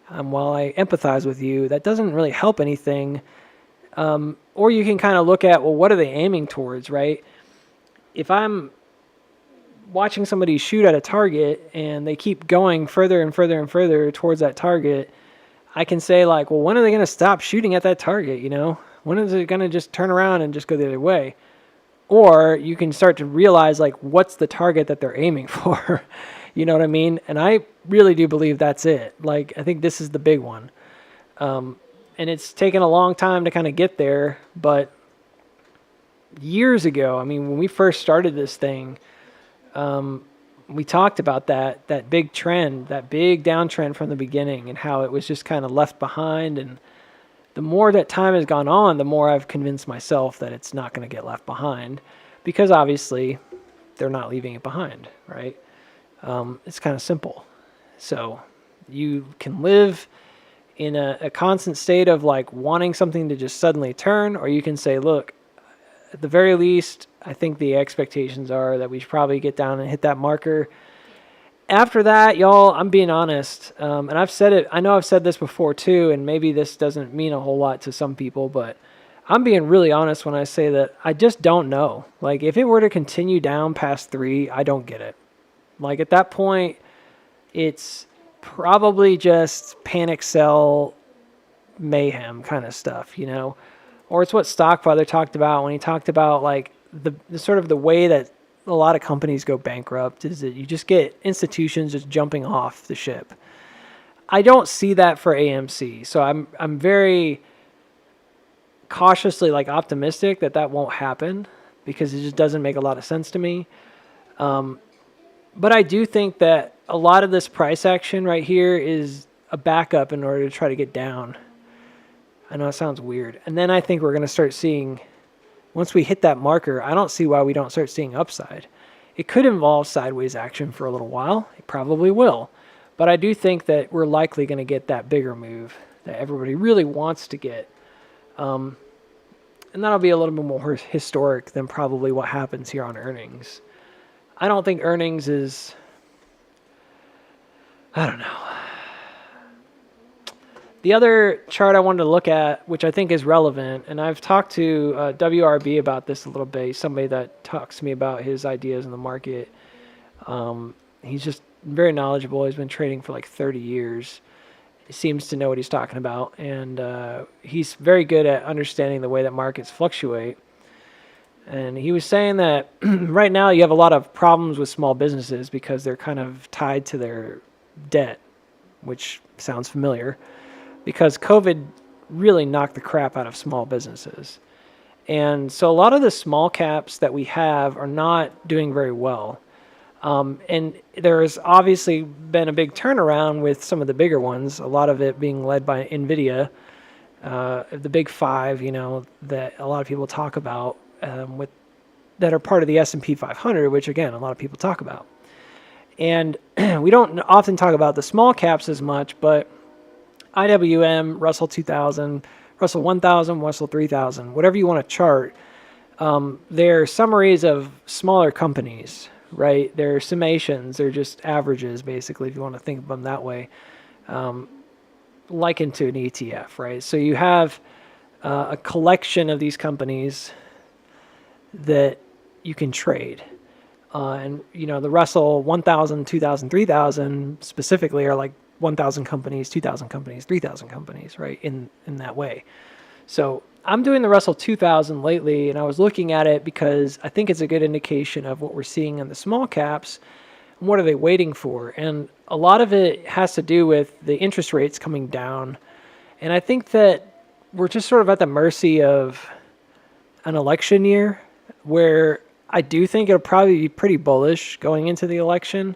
While I empathize with you, that doesn't really help anything. Or you can kind of look at, well, what are they aiming towards, right? If I'm watching somebody shoot at a target and they keep going further and further and further towards that target, I can say like, well, when are they going to stop shooting at that target, you know? When is it going to just turn around and just go the other way? Or you can start to realize like, what's the target that they're aiming for? You know what I mean? And I really do believe that's it. Like, I think this is the big one. And it's taken a long time to kind of get there, but years ago, I mean, when we first started this thing, we talked about that big trend, that big downtrend from the beginning, and how it was just kind of left behind. And the more that time has gone on, the more I've convinced myself that it's not going to get left behind, because obviously they're not leaving it behind, right? It's kind of simple. So you can live in a constant state of like wanting something to just suddenly turn, or you can say, look, at the very least, I think the expectations are that we should probably get down and hit that marker. After that, y'all, I'm being honest, and I've said it, I know I've said this before too, and maybe this doesn't mean a whole lot to some people, but I'm being really honest when I say that I just don't know. Like, if it were to continue down past 3, I don't get it. Like, at that point, it's probably just panic sell mayhem kind of stuff, you know? Or it's what Stockfather talked about when he talked about like the sort of the way that a lot of companies go bankrupt is that you just get institutions just jumping off the ship. I don't see that for AMC, so I'm very cautiously like optimistic that won't happen, because it just doesn't make a lot of sense to me. But I do think that a lot of this price action right here is a backup in order to try to get down. I know it sounds weird. And then I think we're going to start seeing, once we hit that marker, I don't see why we don't start seeing upside. It could involve sideways action for a little while. It probably will. But I do think that we're likely going to get that bigger move that everybody really wants to get. And that'll be a little bit more historic than probably what happens here on earnings. I don't think earnings is, I don't know. The other chart I wanted to look at, which I think is relevant, and I've talked to WRB about this a little bit, somebody that talks to me about his ideas in the market. He's just very knowledgeable. He's been trading for like 30 years. He seems to know what he's talking about, and he's very good at understanding the way that markets fluctuate. And he was saying that right now you have a lot of problems with small businesses because they're kind of tied to their debt, which sounds familiar, because COVID really knocked the crap out of small businesses. And so a lot of the small caps that we have are not doing very well. And there's obviously been a big turnaround with some of the bigger ones, a lot of it being led by NVIDIA, the big 5, you know, that a lot of people talk about, that are part of the S&P 500, which again, a lot of people talk about. And we don't often talk about the small caps as much, but IWM, Russell 2000, Russell 1000, Russell 3000, whatever you want to chart, they're summaries of smaller companies, right? They're summations, they're just averages, basically, if you want to think of them that way. likened to an ETF, right? So you have a collection of these companies that you can trade. And, the Russell 1,000, 2,000, 3,000 specifically are like 1,000 companies, 2,000 companies, 3,000 companies, right? In that way. So I'm doing the Russell 2000 lately, and I was looking at it because I think it's a good indication of what we're seeing in the small caps and what are they waiting for. And a lot of it has to do with the interest rates coming down. And I think that we're just sort of at the mercy of an election year where I do think it'll probably be pretty bullish going into the election,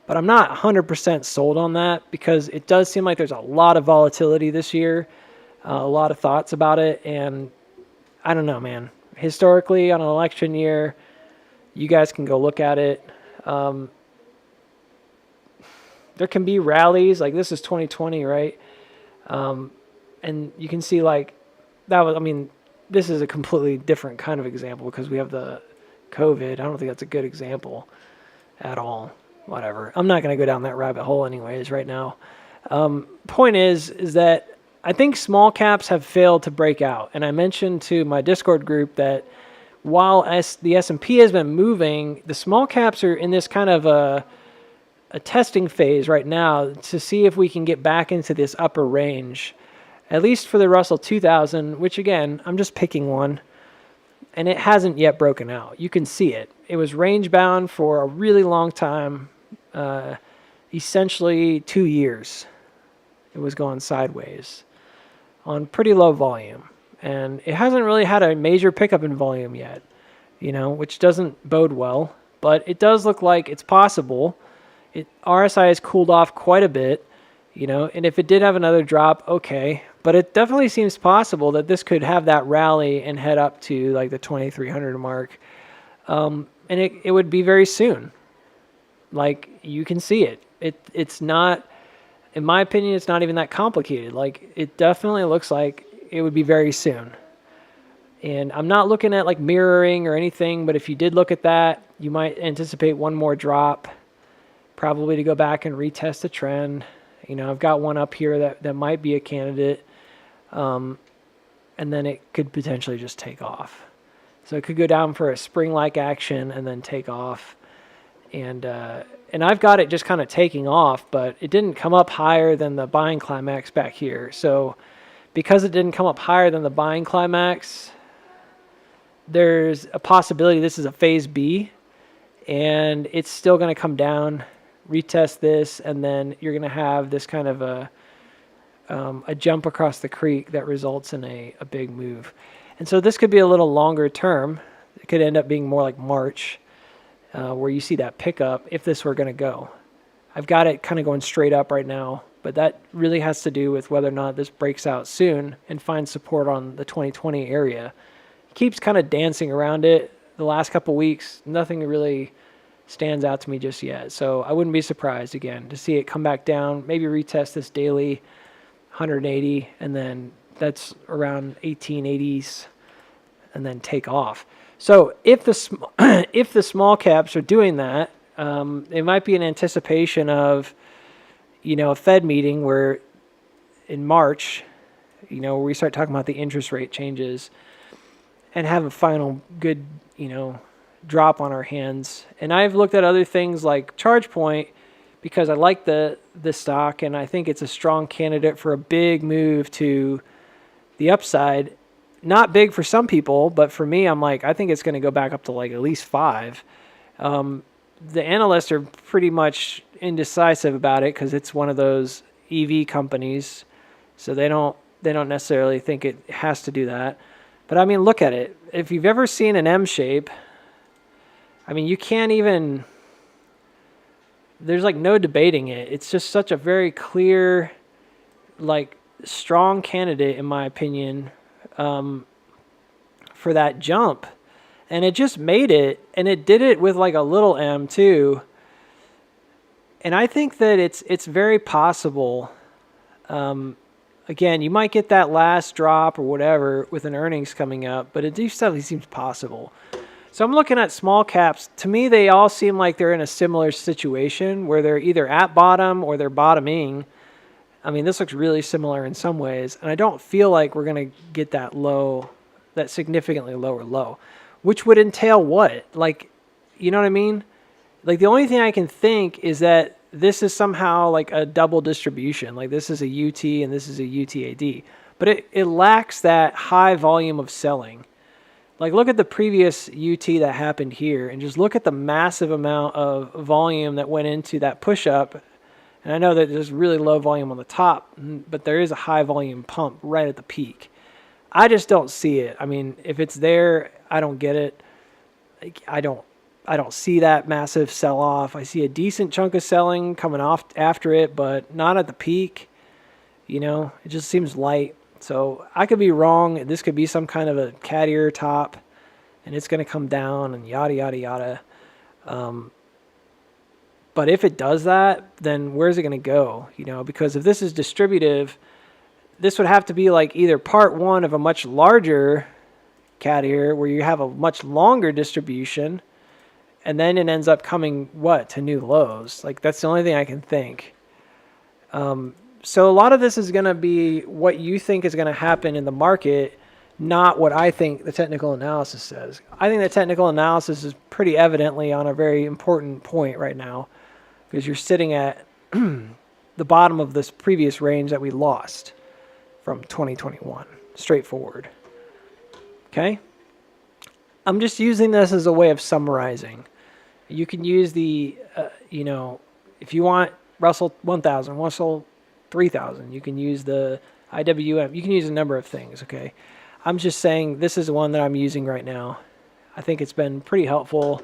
but I'm not 100% sold on that because it does seem like there's a lot of volatility this year, a lot of thoughts about it, and I don't know, man. Historically, on an election year, you guys can go look at it. There can be rallies, like this is 2020, right? And you can see like that was, this is a completely different kind of example because we have the COVID. I don't think that's a good example at all. Whatever. I'm not going to go down that rabbit hole anyways right now. Point is that I think small caps have failed to break out. And I mentioned to my Discord group that while the S&P has been moving, the small caps are in this kind of a testing phase right now to see if we can get back into this upper range, at least for the Russell 2000, which again, I'm just picking one, and it hasn't yet broken out. You can see it. It was range bound for a really long time, essentially 2 years. It was going sideways on pretty low volume, and it hasn't really had a major pickup in volume yet, which doesn't bode well, but it does look like it's possible. RSI has cooled off quite a bit, and if it did have another drop, okay. But it definitely seems possible that this could have that rally and head up to like the 2,300 mark. And it would be very soon. Like you can see it. It's not, in my opinion, it's not even that complicated. Like it definitely looks like it would be very soon. And I'm not looking at like mirroring or anything, but if you did look at that, you might anticipate one more drop, probably to go back and retest the trend. I've got one up here that might be a candidate. And then it could potentially just take off. So it could go down for a spring-like action and then take off. And I've got it just kind of taking off, but it didn't come up higher than the buying climax back here. So because it didn't come up higher than the buying climax, there's a possibility this is a phase B, and it's still going to come down, retest this, and then you're going to have this kind of a jump across the creek that results in a big move. And so this could be a little longer term. It could end up being more like March, where you see that pickup if this were going to go. I've got it kind of going straight up right now, but that really has to do with whether or not this breaks out soon and finds support on the 2020 area. It keeps kind of dancing around it the last couple weeks. Nothing really stands out to me just yet. So I wouldn't be surprised again to see it come back down, maybe retest this daily 180, and then that's around 1880s, and then take off. So if the small caps are doing that, it might be an anticipation of, a Fed meeting where in March, where we start talking about the interest rate changes and have a final good, drop on our hands. And I've looked at other things like ChargePoint because I like the stock, and I think it's a strong candidate for a big move to the upside. Not big for some people, but for me, I'm like, I think it's going to go back up to like at least 5. The analysts are pretty much indecisive about it because it's one of those EV companies, so they don't necessarily think it has to do that. But look at it. If you've ever seen an M shape, you can't even. There's like no debating it. It's just such a very clear, like strong candidate in my opinion, for that jump. And it just made it, and it did it with like a little m too. And I think that it's very possible. Again, you might get that last drop or whatever with an earnings coming up, but it definitely seems possible. So I'm looking at small caps. To me, they all seem like they're in a similar situation where they're either at bottom or they're bottoming. I mean, this looks really similar in some ways, and I don't feel like we're going to get that low, that significantly lower low, which would entail what? Like, you know what I mean? Like, the only thing I can think is that this is somehow like a double distribution. Like, this is a UT and this is a UTAD. But it lacks that high volume of selling. Like, look at the previous UT that happened here and just look at the massive amount of volume that went into that push-up. And I know that there's really low volume on the top, but there is a high volume pump right at the peak. I just don't see it. I mean, if it's there, I don't get it. Like, I don't see that massive sell-off. I see a decent chunk of selling coming off after it, but not at the peak. You know, it just seems light. So I could be wrong. This could be some kind of a cat ear top, and it's going to come down and yada, yada, yada. But if it does that, then where's it going to go? You know, because if this is distributive, this would have to be like either part one of a much larger cat ear where you have a much longer distribution, and then it ends up coming, what, to new lows. Like, that's the only thing I can think. So a lot of this is going to be what you think is going to happen in the market, not what I think the technical analysis says. I think the technical analysis is pretty evidently on a very important point right now because you're sitting at the bottom of this previous range that we lost from 2021, straightforward. Okay? I'm just using this as a way of summarizing. You can use the, if you want Russell 1000, Russell 3000, you can use the IWM, you can use a number of things, okay? I'm just saying this is one that I'm using right now. I think it's been pretty helpful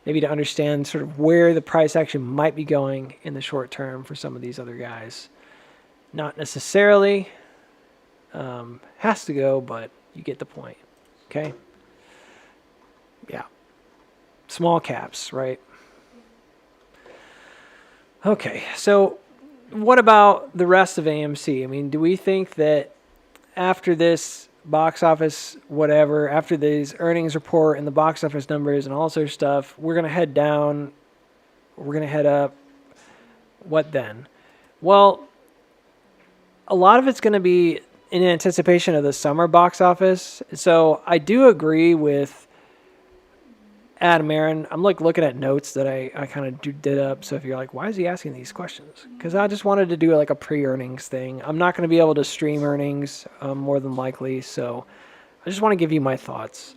maybe to understand sort of where the price action might be going in the short term for some of these other guys. Not necessarily has to go, but you get the point, okay? Yeah. Small caps, right? Okay, so what about the rest of AMC? I mean, do we think that after this box office, whatever, after these earnings report and the box office numbers and all sorts of stuff, we're going to head down, we're going to head up? What then? Well, a lot of it's going to be in anticipation of the summer box office. So I do agree with Adam Aaron. I'm like looking at notes that I kind of did up. So if you're like, why is he asking these questions? Because I just wanted to do like a pre-earnings thing. I'm not going to be able to stream earnings more than likely. So I just want to give you my thoughts.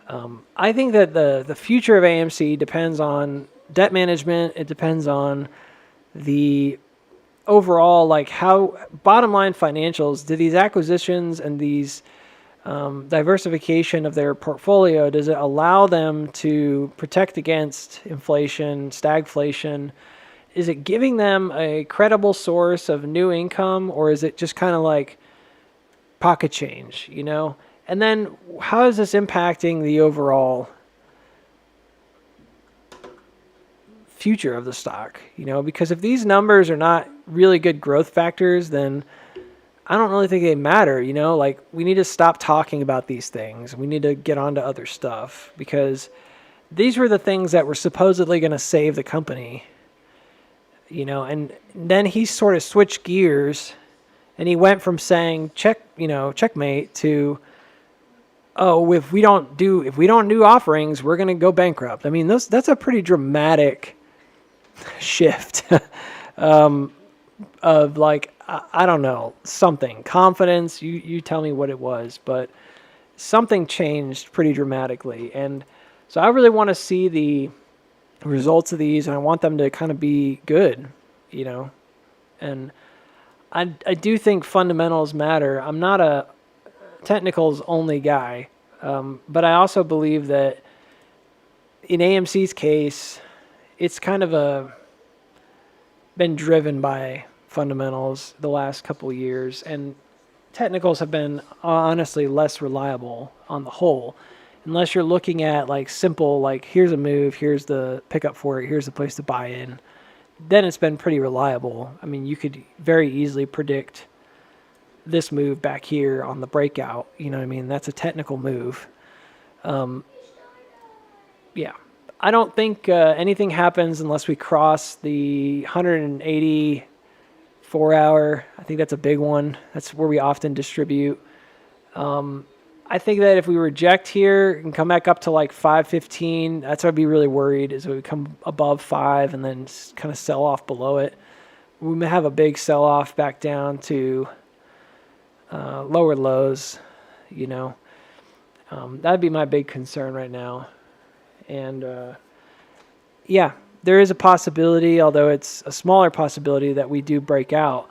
I think that the future of AMC depends on debt management. It depends on the overall, like how bottom line financials, do these acquisitions and these diversification of their portfolio, does it allow them to protect against inflation, stagflation? Is it giving them a credible source of new income, or is it just kind of like pocket change, you know? And then how is this impacting the overall future of the stock, you know? Because if these numbers are not really good growth factors, then I don't really think they matter, you know? Like, we need to stop talking about these things. We need to get on to other stuff because these were the things that were supposedly going to save the company, you know? And then he sort of switched gears and he went from saying checkmate to, oh, if we don't do offerings, we're going to go bankrupt. I mean, that's a pretty dramatic shift of like, I don't know, something. Confidence, you tell me what it was, but something changed pretty dramatically. And so I really want to see the results of these, and I want them to kind of be good, you know. And I do think fundamentals matter. I'm not a technicals only guy, but I also believe that in AMC's case, it's kind of been driven by fundamentals the last couple of years, and technicals have been honestly less reliable on the whole, unless you're looking at like simple, like here's a move, here's the pickup for it, here's the place to buy in. Then it's been pretty reliable. I mean, you could very easily predict this move back here on the breakout. You know what I mean? That's a technical move. Yeah. I don't think anything happens unless we cross the 180 4 hour. I think that's a big one. That's where we often distribute. I think that if we reject here and come back up to like 515, that's where I'd be really worried is we come above 5 and then kind of sell off below it. We may have a big sell off back down to lower lows, you know. That'd be my big concern right now. And yeah, there is a possibility, although it's a smaller possibility, that we do break out.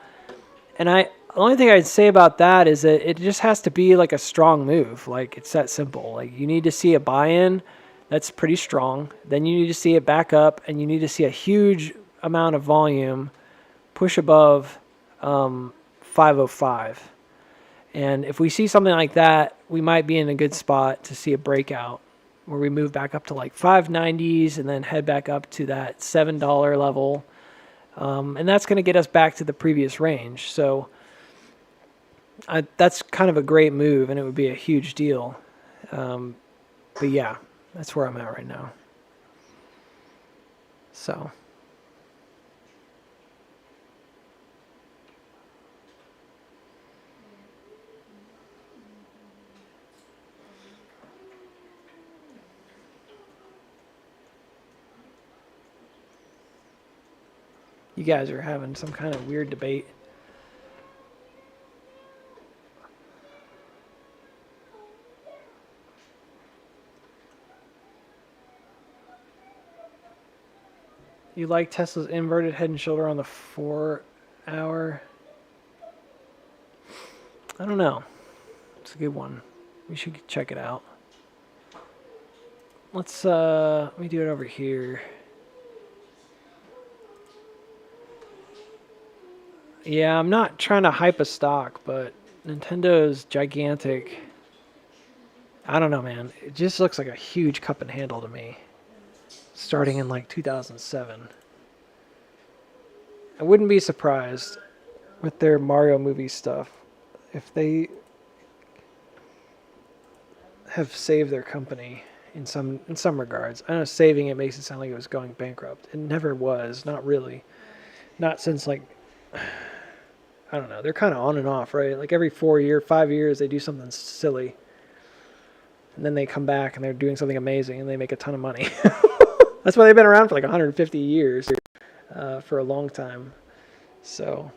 And the only thing I'd say about that is that it just has to be like a strong move. Like, it's that simple. Like, you need to see a buy-in that's pretty strong. Then you need to see it back up, and you need to see a huge amount of volume push above 505. And if we see something like that, we might be in a good spot to see a breakout where we move back up to like 590s and then head back up to that $7 level. And that's going to get us back to the previous range. So that's kind of a great move, and it would be a huge deal. But yeah, that's where I'm at right now. So. You guys are having some kind of weird debate. You like Tesla's inverted head and shoulder on the 4 hour? I don't know. It's a good one. We should check it out. Let me do it over here. Yeah, I'm not trying to hype a stock, but Nintendo's gigantic. I don't know, man. It just looks like a huge cup and handle to me. Starting in like 2007. I wouldn't be surprised with their Mario movie stuff if they have saved their company in some regards. I know saving it makes it sound like it was going bankrupt. It never was, not really. Not since like I don't know. They're kind of on and off, right? Like every 5 years, they do something silly, and then they come back and they're doing something amazing, and they make a ton of money. That's why they've been around for like 150 years, for a long time. So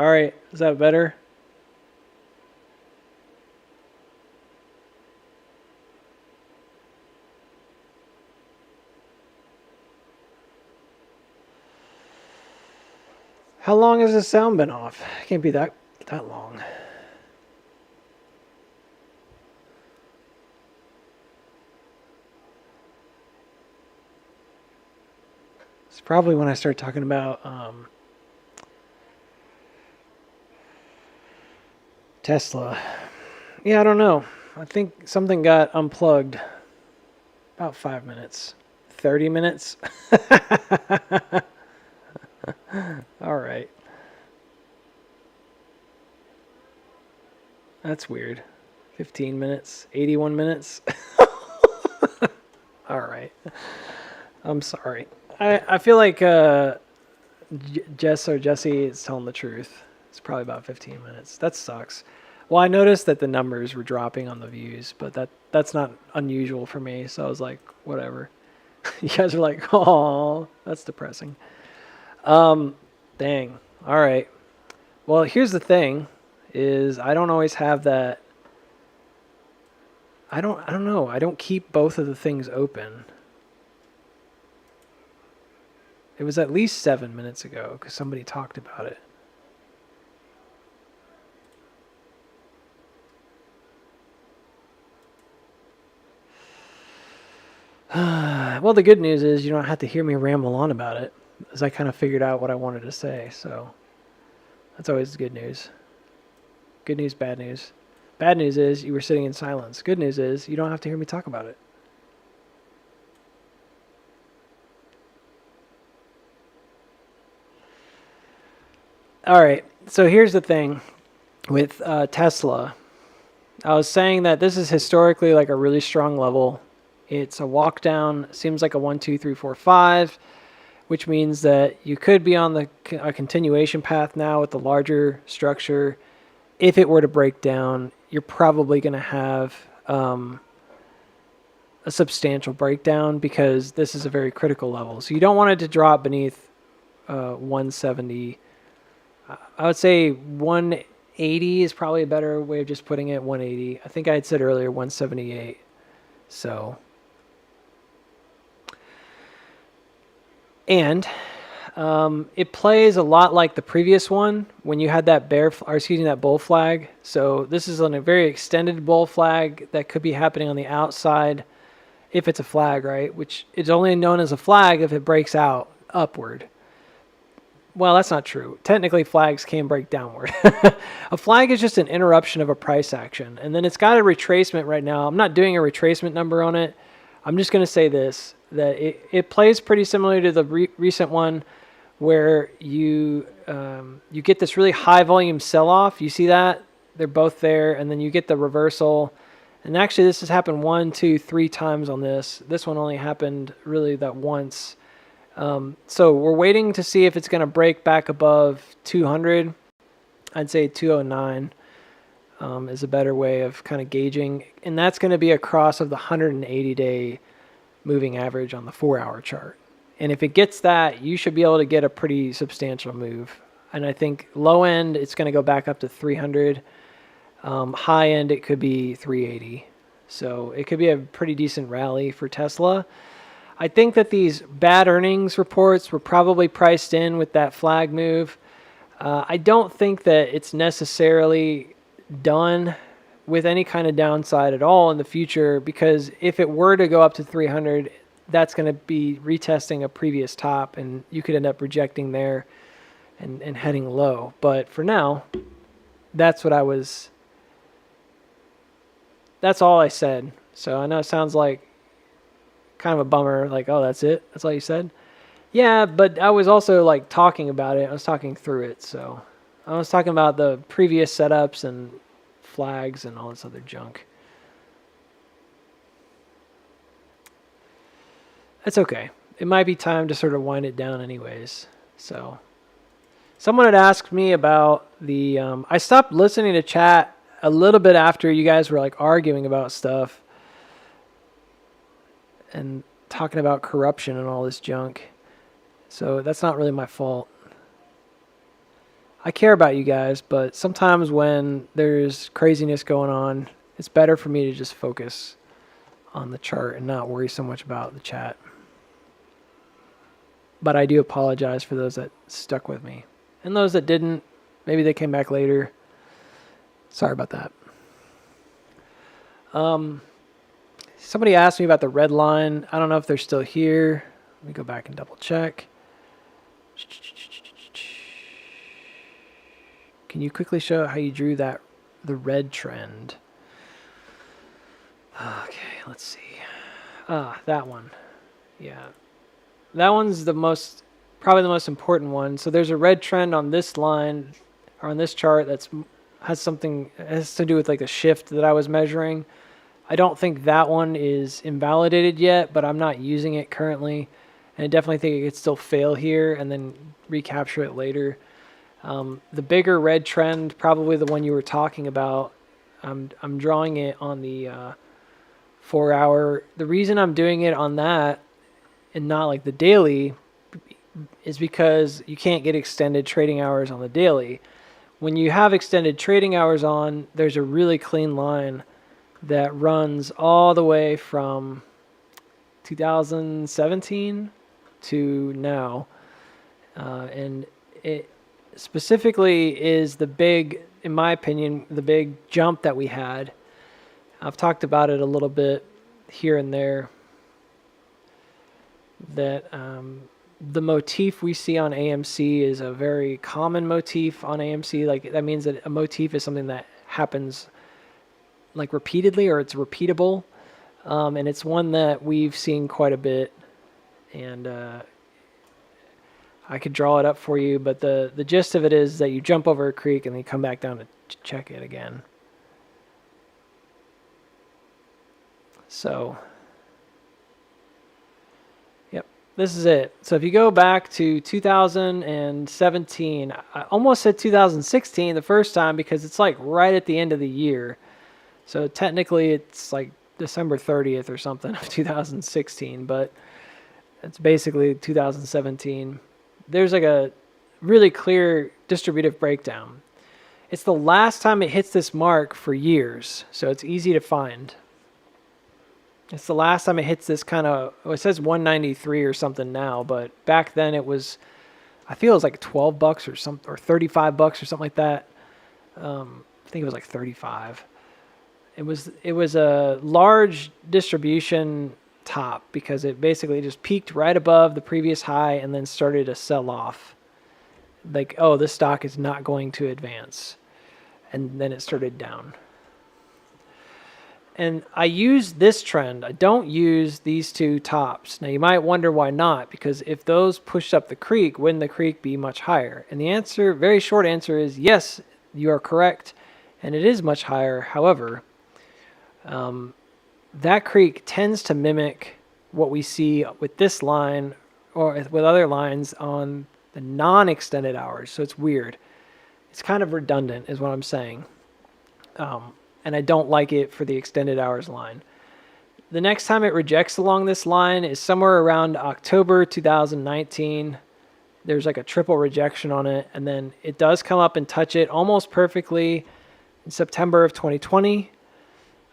All right, is that better? How long has the sound been off? It can't be that long. It's probably when I start talking about Tesla. Yeah, I don't know. I think something got unplugged. About 5 minutes. 30 minutes? All right. That's weird. 15 minutes. 81 minutes. All right. I'm sorry. I feel like Jesse is telling the truth. It's probably about 15 minutes. That sucks. Well, I noticed that the numbers were dropping on the views, but that's not unusual for me. So I was like, whatever. You guys are like, oh, that's depressing. Dang. All right. Well, here's the thing is I don't always have that. I don't know. I don't keep both of the things open. It was at least 7 minutes ago because somebody talked about it. Well, the good news is you don't have to hear me ramble on about it, as I kind of figured out what I wanted to say. So that's always good news. Good news, bad news. Bad news is you were sitting in silence. Good news is you don't have to hear me talk about it. All right. So here's the thing with Tesla. I was saying that this is historically like a really strong level. It's a walk down, seems like a 1, 2, 3, 4, 5, which means that you could be on a continuation path now with the larger structure. If it were to break down, you're probably going to have a substantial breakdown because this is a very critical level. So you don't want it to drop beneath 170. I would say 180 is probably a better way of just putting it. 180. I think I had said earlier 178. So, and it plays a lot like the previous one when you had that that bull flag. So this is on a very extended bull flag that could be happening on the outside if it's a flag, right? Which is only known as a flag if it breaks out upward. Well, that's not true. Technically, flags can break downward. A flag is just an interruption of a price action. And then it's got a retracement right now. I'm not doing a retracement number on it. I'm just going to say this, that it plays pretty similar to the recent one where you get this really high volume sell-off. You see that? They're both there. And then you get the reversal. And actually, this has happened 1, 2, 3 times on this. This one only happened really that once. So we're waiting to see if it's going to break back above 200. I'd say 209 is a better way of kind of gauging. And that's going to be across of the 180-day moving average on the 4-hour chart. And if it gets that, you should be able to get a pretty substantial move. And I think low end, it's going to go back up to 300. High end, it could be 380. So it could be a pretty decent rally for Tesla. I think that these bad earnings reports were probably priced in with that flag move. I don't think that it's necessarily done with any kind of downside at all in the future, because if it were to go up to 300, that's going to be retesting a previous top, and you could end up rejecting there and heading low. But for now, that's all I said. So I know it sounds like kind of a bummer, like, oh, that's it? That's all you said? Yeah, but I was also like talking about it. I was talking through it. So I was talking about the previous setups and flags and all this other junk. That's okay. It might be time to sort of wind it down anyways. So someone had asked me about the, I stopped listening to chat a little bit after you guys were like arguing about stuff and talking about corruption and all this junk. So that's not really my fault. I care about you guys, but sometimes when there's craziness going on, it's better for me to just focus on the chart and not worry so much about the chat. But I do apologize for those that stuck with me. And those that didn't, maybe they came back later. Sorry about that. Somebody asked me about the red line. I don't know if they're still here. Let me go back and double check. Can you quickly show how you drew the red trend? Okay, let's see. That one. Yeah. That one's probably the most important one. So there's a red trend on this line, or on this chart, has to do with like a shift that I was measuring. I don't think that one is invalidated yet, but I'm not using it currently. And I definitely think it could still fail here and then recapture it later. The bigger red trend, probably the one you were talking about, I'm drawing it on the 4 hour. The reason I'm doing it on that and not like the daily is because you can't get extended trading hours on the daily. When you have extended trading hours on, there's a really clean line that runs all the way from 2017 to now. And it specifically is in my opinion, the big jump that we had. I've talked about it a little bit here and there, that the motif we see on AMC is a very common motif on AMC. Like that means that a motif is something that happens like repeatedly, or it's repeatable. And it's one that we've seen quite a bit. And I could draw it up for you, but the gist of it is that you jump over a creek and then you come back down to check it again. So, yep, this is it. So if you go back to 2017, I almost said 2016 the first time because it's like right at the end of the year. So technically it's like December 30th or something of 2016, but it's basically 2017. There's like a really clear distributive breakdown. It's the last time it hits this mark for years, so it's easy to find. It's the last time it hits this kind of, it says 193 or something now, but back then it was, I feel it was like $12 or something, or $35 or something like that. I think it was like 35. It was a large distribution top because it basically just peaked right above the previous high and then started to sell off. Like, oh, this stock is not going to advance. And then it started down. And I use this trend. I don't use these two tops. Now you might wonder why not, because if those pushed up the creek, wouldn't the creek be much higher? And the answer, very short answer, is yes, you are correct, and it is much higher. However, that creek tends to mimic what we see with this line or with other lines on the non-extended hours. So it's weird. It's kind of redundant is what I'm saying. And I don't like it for the extended hours line. The next time it rejects along this line is somewhere around October 2019. There's like a triple rejection on it. And then it does come up and touch it almost perfectly in September of 2020.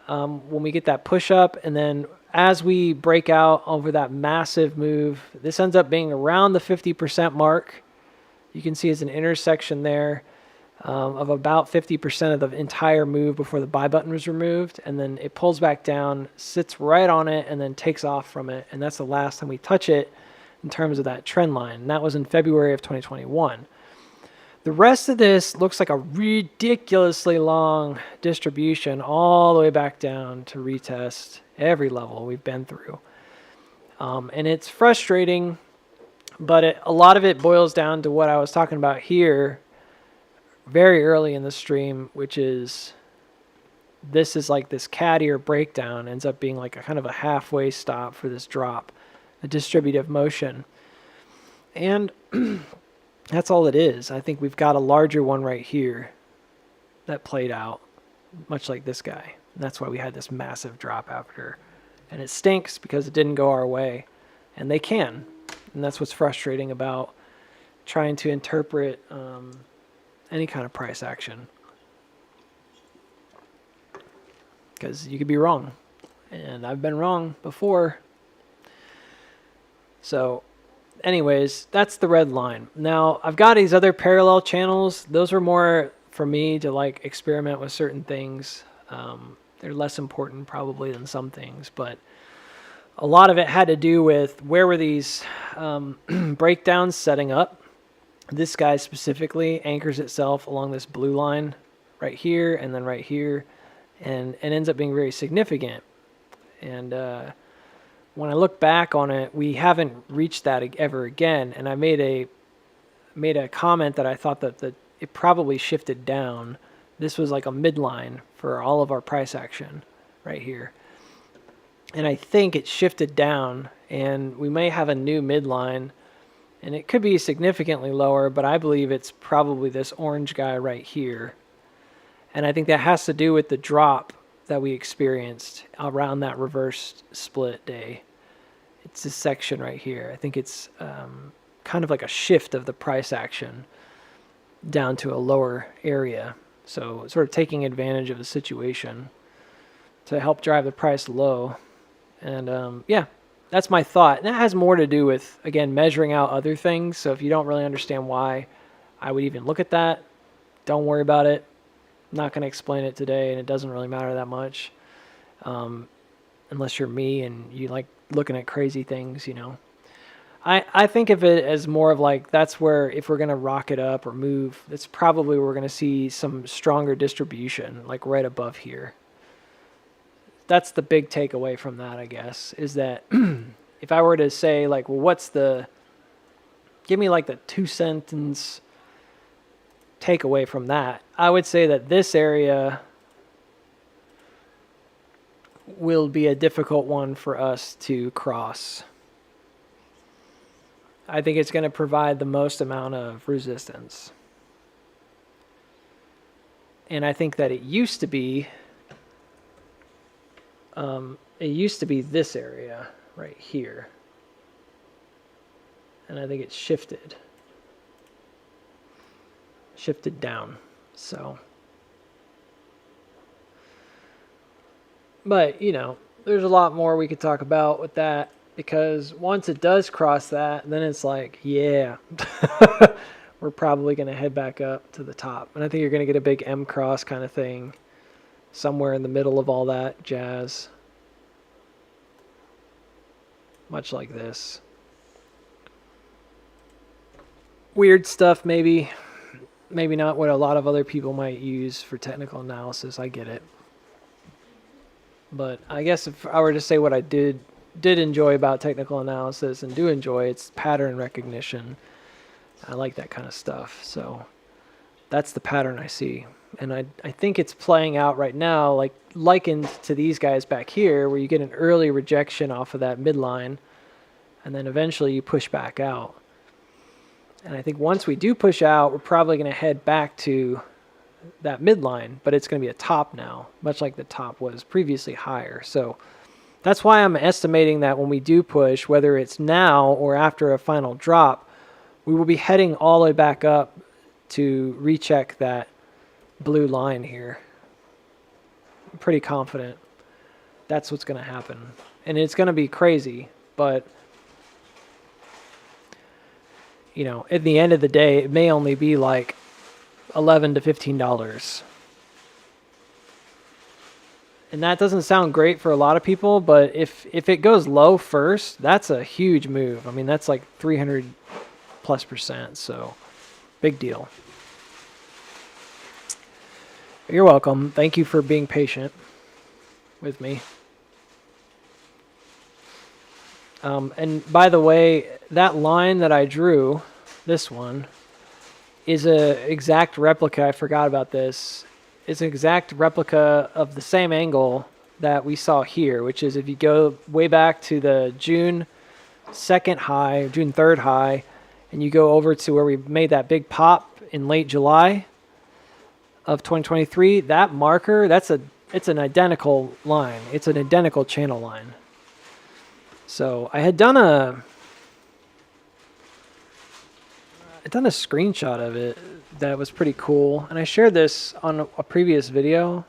When we get that push up, and then as we break out over that massive move, this ends up being around the 50% mark. You can see it's an intersection there of about 50% of the entire move before the buy button was removed, and then it pulls back down, sits right on it, and then takes off from it, and that's the last time we touch it in terms of that trend line, and that was in February of 2021. The rest of this looks like a ridiculously long distribution all the way back down to retest every level we've been through. And it's frustrating, but a lot of it boils down to what I was talking about here very early in the stream, which is this is like this caddier breakdown ends up being like a kind of a halfway stop for this drop, a distributive motion. And that's all it is. I think we've got a larger one right here that played out much like this guy. And that's why we had this massive drop after. And it stinks because it didn't go our way. And they can. And that's what's frustrating about trying to interpret any kind of price action. Because you could be wrong. And I've been wrong before. So anyways, that's the red line. Now, I've got these other parallel channels. Those are more for me to like experiment with certain things. They're less important probably than some things, but a lot of it had to do with where were these breakdowns setting up. This guy specifically anchors itself along this blue line right here and then right here, and it ends up being very significant. And when I look back on it, we haven't reached that ever again. And I made a comment that I thought that it probably shifted down. This was like a midline for all of our price action right here. And I think it shifted down, and we may have a new midline, and it could be significantly lower, but I believe it's probably this orange guy right here. And I think that has to do with the drop that we experienced around that reverse split day. It's this section right here. I think it's kind of like a shift of the price action down to a lower area. So sort of taking advantage of the situation to help drive the price low. And yeah, that's my thought. And that has more to do with, again, measuring out other things. So if you don't really understand why I would even look at that, don't worry about it. I'm not going to explain it today, and it doesn't really matter that much. Unless you're me and you like looking at crazy things, you know. I think of it as more of like, that's where if we're going to rock it up or move, that's probably where we're going to see some stronger distribution, like right above here. That's the big takeaway from that, I guess, is that if I were to say like, well, give me like the 2-sentence takeaway from that, I would say that this area will be a difficult one for us to cross. I think it's going to provide the most amount of resistance. And I think that it used to be this area right here. And I think it's shifted down. So, but you know, there's a lot more we could talk about with that, because once it does cross that, then it's like, yeah, we're probably going to head back up to the top. And I think you're going to get a big M cross kind of thing somewhere in the middle of all that jazz. Much like this. Weird stuff, maybe. Maybe not what a lot of other people might use for technical analysis. I get it. But I guess if I were to say what I did enjoy about technical analysis and do enjoy, it's pattern recognition. I like that kind of stuff. So that's the pattern I see. And I think it's playing out right now, like likened to these guys back here, where you get an early rejection off of that midline, and then eventually you push back out. And I think once we do push out, we're probably going to head back to that midline, but it's going to be a top now, much like the top was previously higher. So that's why I'm estimating that when we do push, whether it's now or after a final drop, we will be heading all the way back up to recheck that blue line here. I'm pretty confident that's what's going to happen. And it's going to be crazy, but you know, at the end of the day, it may only be like $11 to $15. And that doesn't sound great for a lot of people, but if it goes low first, that's a huge move. I mean, that's like 300+%, so big deal. You're welcome. Thank you for being patient with me. And by the way, that line that I drew, this one, is an exact replica. I forgot about this. It's an exact replica of the same angle that we saw here, which is if you go way back to the June 2nd high, June 3rd high, and you go over to where we made that big pop in late July of 2023, that marker, it's an identical line. It's an identical channel line. So I had done done a screenshot of it that was pretty cool, and I shared this on a previous video.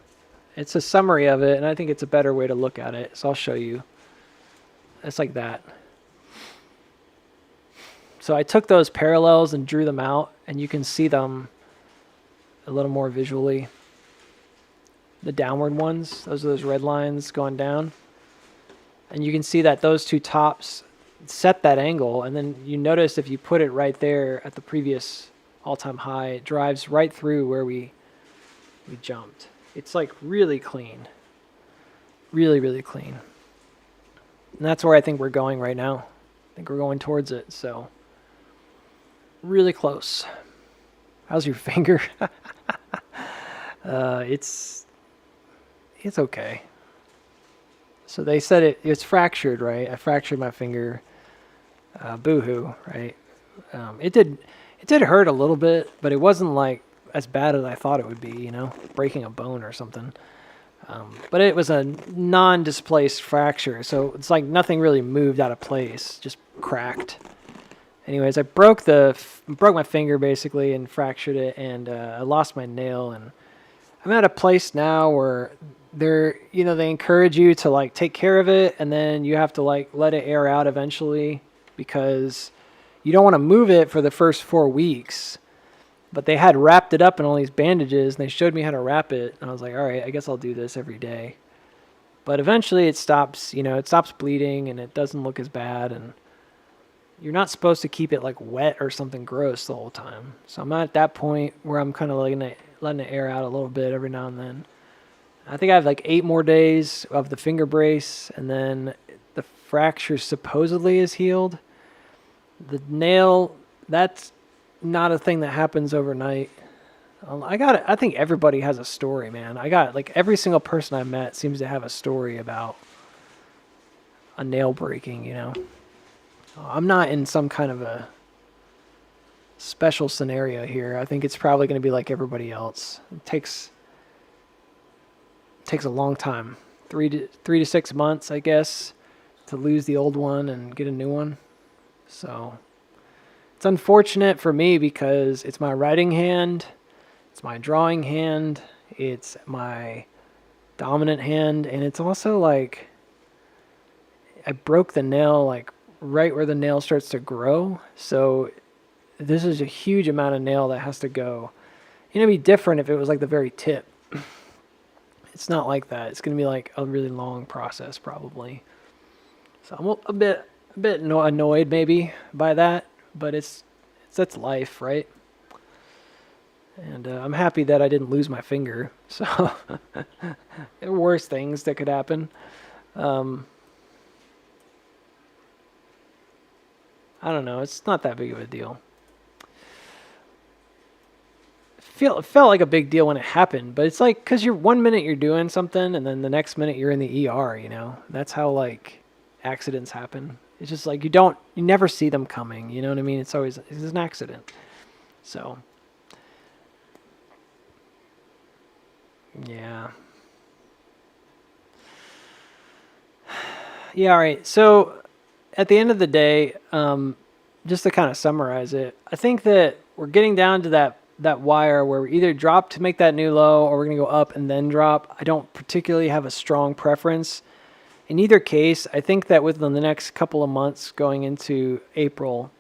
It's a summary of it, and I think it's a better way to look at it, so I'll show you. It's like that. So I took those parallels and drew them out, and you can see them a little more visually. The downward ones, those are those red lines going down. And you can see that those two tops set that angle, and then you notice if you put it right there at the previous all-time high, it drives right through where we jumped. It's like really clean. Really, really clean. And that's where I think we're going right now. I think we're going towards it, so really close. How's your finger? It's okay. So they said it's fractured, right? I fractured my finger. Boo-hoo, right? It did hurt a little bit, but it wasn't like as bad as I thought it would be, you know, breaking a bone or something. But it was a non-displaced fracture, so it's like nothing really moved out of place, just cracked. Anyways, I broke my finger basically and fractured it, and I lost my nail, and I'm at a place now where they encourage you to like take care of it, and then you have to like let it air out eventually because you don't want to move it for the first 4 weeks. But they had wrapped it up in all these bandages, and they showed me how to wrap it, and I was like, all right, I guess I'll do this every day. But eventually it stops bleeding, and it doesn't look as bad, and you're not supposed to keep it like wet or something gross the whole time. So I'm at that point where I'm kind of letting it air out a little bit every now and then. I think I have like 8 more days of the finger brace, and then the fracture supposedly is healed. The nail, that's not a thing that happens overnight. I think everybody has a story, man. Like every single person I've met seems to have a story about a nail breaking, you know. I'm not in some kind of a special scenario here. I think it's probably going to be like everybody else. It takes a long time, 3 to 6 months, I guess, to lose the old one and get a new one. So it's unfortunate for me because it's my writing hand, it's my drawing hand, it's my dominant hand, and it's also like I broke the nail like right where the nail starts to grow. So this is a huge amount of nail that has to go. It'd be different if it was like the very tip. It's not like that. It's going to be like a really long process probably. So I'm a bit annoyed maybe by that, but that's life, right? And I'm happy that I didn't lose my finger. So there are worse things that could happen. I don't know. It's not that big of a deal. It felt like a big deal when it happened, but it's like because 1 minute you're doing something and then the next minute you're in the ER. You know, that's how like accidents happen. It's just like you never see them coming. You know what I mean? It's an accident. So yeah. Yeah. All right. So at the end of the day, just to kind of summarize it, I think that we're getting down to that wire where we either drop to make that new low or we're going to go up and then drop. I don't particularly have a strong preference. In either case, I think that within the next couple of months going into April,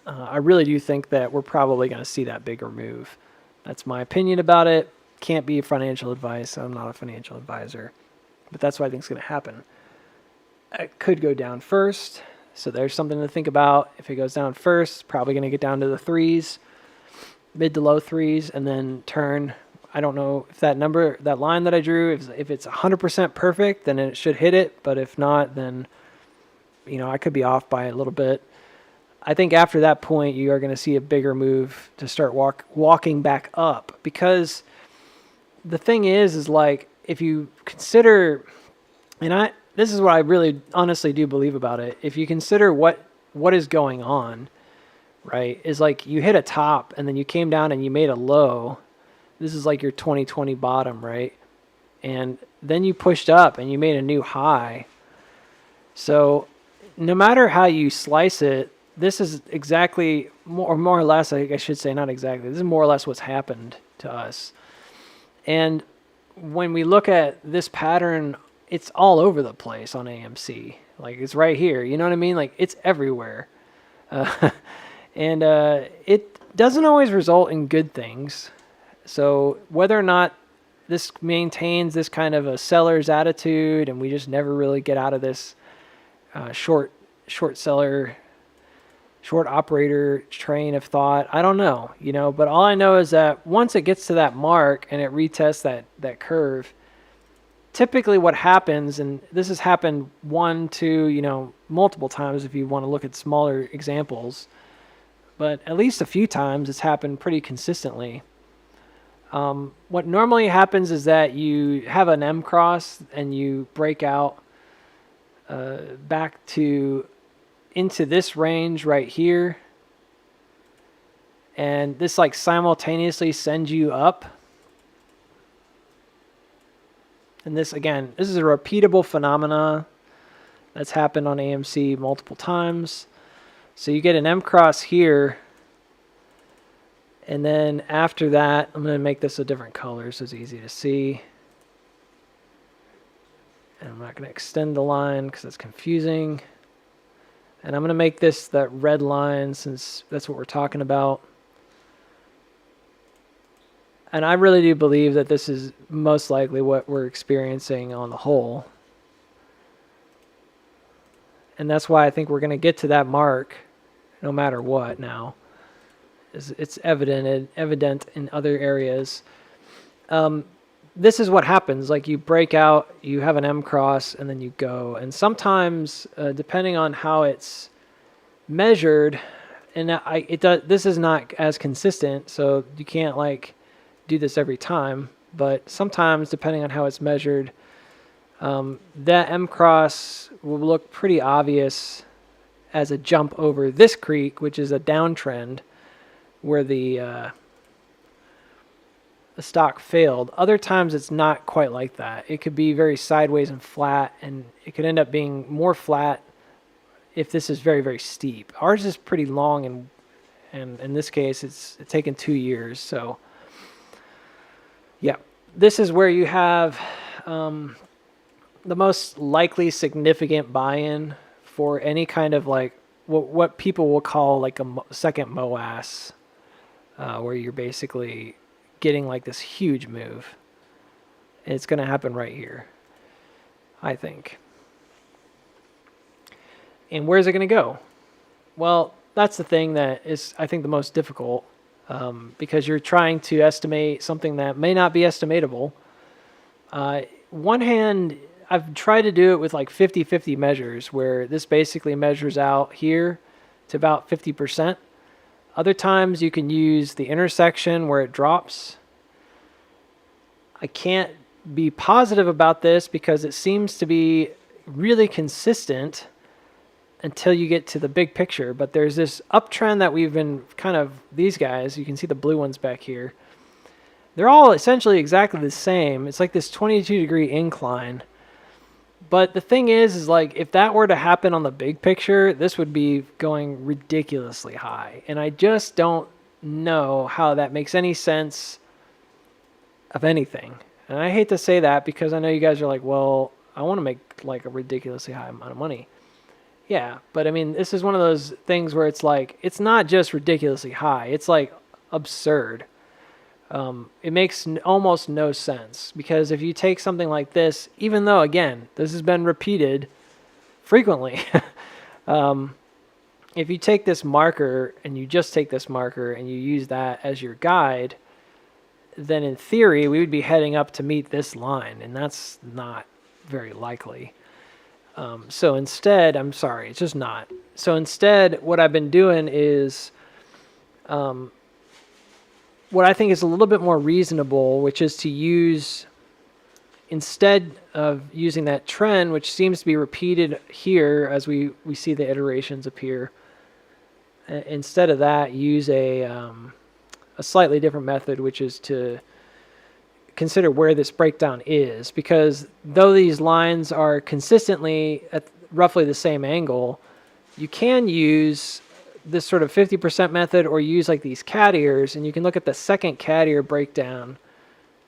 I really do think that we're probably going to see that bigger move. That's my opinion about it. Can't be financial advice. I'm not a financial advisor. But that's what I think is going to happen. It could go down first. So there's something to think about. If it goes down first, it's probably going to get down to the 3s, mid to low 3s, and then turn. I don't know if that line that I drew, if it's 100% perfect, then it should hit it. But if not, then, I could be off by a little bit. I think after that point, you are going to see a bigger move to start walking back up. Because the thing is like, if you consider, this is what I really honestly do believe about it. If you consider what is going on, right, is like you hit a top and then you came down and you made a low. This is like your 2020 bottom, right? And then you pushed up and you made a new high. So no matter how you slice it, this is exactly, more or less, I should say, not exactly, this is more or less what's happened to us. And when we look at this pattern, it's all over the place on AMC. Like, it's right here, you know what I mean? Like, it's everywhere. And it doesn't always result in good things. So whether or not this maintains this kind of a seller's attitude and we just never really get out of this short seller, short operator train of thought, I don't know, but all I know is that once it gets to that mark and it retests that curve, typically what happens, and this has happened one, two, multiple times if you want to look at smaller examples, but at least a few times it's happened pretty consistently. What normally happens is that you have an M cross and you break out back into this range right here, and this like simultaneously sends you up. And this, again, this is a repeatable phenomena that's happened on AMC multiple times. So you get an M cross here, and then after that, I'm going to make this a different color so it's easy to see. And I'm not going to extend the line because it's confusing. And I'm going to make this that red line since that's what we're talking about. And I really do believe that this is most likely what we're experiencing on the whole. And that's why I think we're going to get to that mark no matter what now. It's evident in other areas. This is what happens. Like, you break out, you have an M cross, and then you go. And sometimes, depending on how it's measured, and this is not as consistent, so you can't like do this every time. But sometimes, depending on how it's measured, that M cross will look pretty obvious as a jump over this creek, which is a downtrend where the stock failed. Other times it's not quite like that. It could be very sideways and flat, and it could end up being more flat if this is very, very steep. Ours is pretty long, and in this case it's taken 2 years. So yeah, this is where you have the most likely significant buy-in for any kind of like what people will call like a second MOAS, where you're basically getting like this huge move. And it's going to happen right here, I think. And where's it going to go? Well, that's the thing that is, I think, the most difficult, because you're trying to estimate something that may not be estimatable. One hand, I've tried to do it with like 50-50 measures, where this basically measures out here to about 50%. Other times you can use the intersection where it drops. I can't be positive about this because it seems to be really consistent until you get to the big picture. But there's this uptrend that we've been these guys, you can see the blue ones back here. They're all essentially exactly the same. It's like this 22-degree incline. But the thing is like, if that were to happen on the big picture, this would be going ridiculously high. And I just don't know how that makes any sense of anything. And I hate to say that because I know you guys are like, well, I want to make like a ridiculously high amount of money. Yeah, but I mean, this is one of those things where it's like, it's not just ridiculously high. It's like absurd. It makes almost no sense, because if you take something like this, even though, again, this has been repeated frequently, if you take this marker and you just take this marker and you use that as your guide, then in theory, we would be heading up to meet this line, and that's not very likely. So instead, I'm sorry, it's just not. So instead, what I've been doing is what I think is a little bit more reasonable, which is to use, instead of using that trend, which seems to be repeated here as we see the iterations appear, instead of that, use a slightly different method, which is to consider where this breakdown is. Because though these lines are consistently at roughly the same angle, you can use this sort of 50% method, or use like these cat ears, and you can look at the second cat ear breakdown,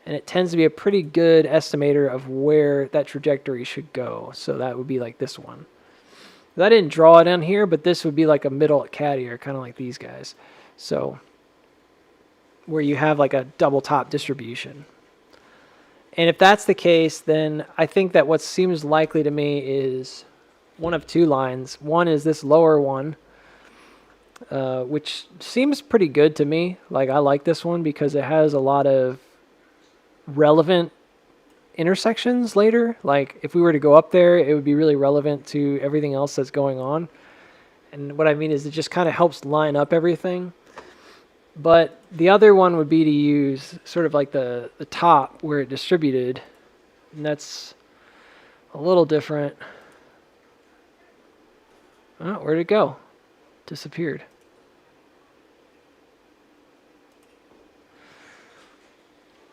and it tends to be a pretty good estimator of where that trajectory should go. So that would be like this one. I didn't draw it on here, but this would be like a middle cat ear, kind of like these guys. So where you have like a double top distribution. And if that's the case, then I think that what seems likely to me is one of two lines. One is this lower one, which seems pretty good to me. Like, I like this one because it has a lot of relevant intersections later. Like, if we were to go up there, it would be really relevant to everything else that's going on. And what I mean is it just kind of helps line up everything. But the other one would be to use sort of like the top where it distributed. And that's a little different. Oh, where'd it go? Disappeared.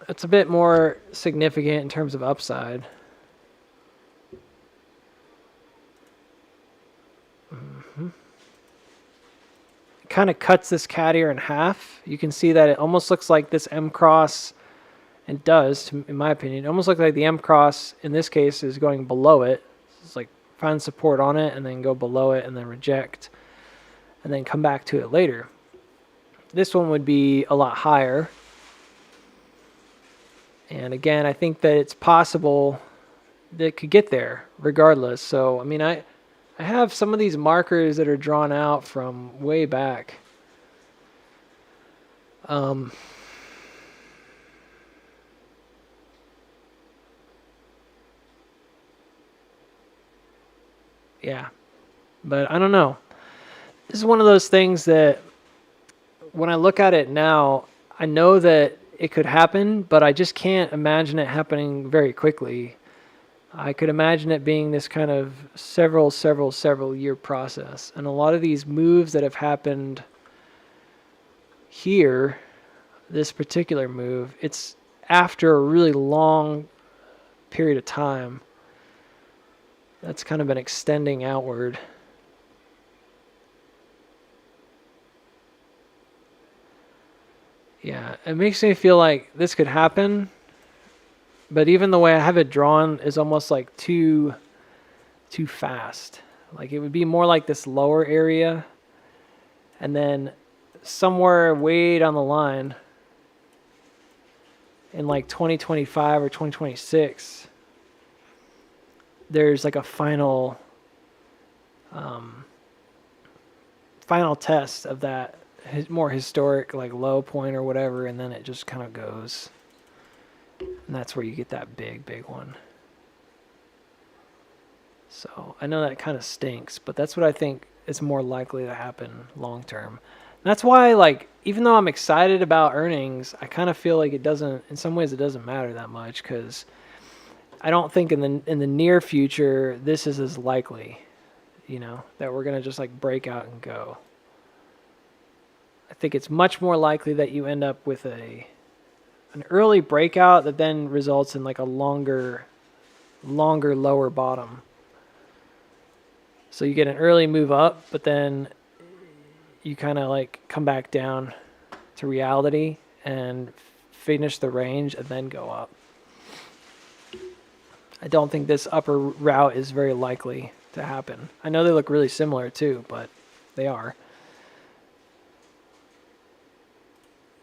It's a bit more significant in terms of upside. Kind of cuts this cat ear in half. You can see that it almost looks like this M cross, and does, in my opinion. It almost looks like the M cross in this case is going below it. It's like find support on it and then go below it and then reject and then come back to it later. This one would be a lot higher. And again, I think that it's possible that it could get there regardless. So, I mean, I have some of these markers that are drawn out from way back. Yeah, but I don't know. This is one of those things that when I look at it now, I know that it could happen, but I just can't imagine it happening very quickly. I could imagine it being this kind of several year process. And a lot of these moves that have happened here, this particular move, it's after a really long period of time that's kind of been extending outward. Yeah, it makes me feel like this could happen. But even the way I have it drawn is almost like too fast. Like, it would be more like this lower area, and then somewhere way down the line in like 2025 or 2026, there's like a final test of that more historic like low point or whatever, and then it just kind of goes. And that's where you get that big one. So I know that kind of stinks, but that's what I think is more likely to happen long term. And that's why, like, even though I'm excited about earnings, I kind of feel like it doesn't, in some ways it doesn't matter that much, because I don't think in the near future this is as likely, you know, that we're going to just like break out and go. I think it's much more likely that you end up with an early breakout that then results in like a longer lower bottom. So you get an early move up, but then you kind of like come back down to reality and finish the range and then go up. I don't think this upper route is very likely to happen. I know they look really similar too, but they are.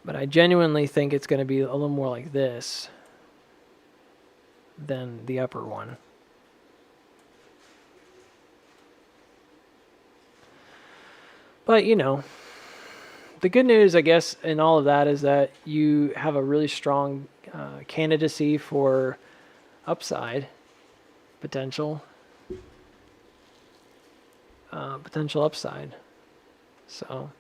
But I genuinely think it's going to be a little more like this than the upper one. But, you know, the good news, I guess, in all of that is that you have a really strong candidacy for upside potential. Potential upside. So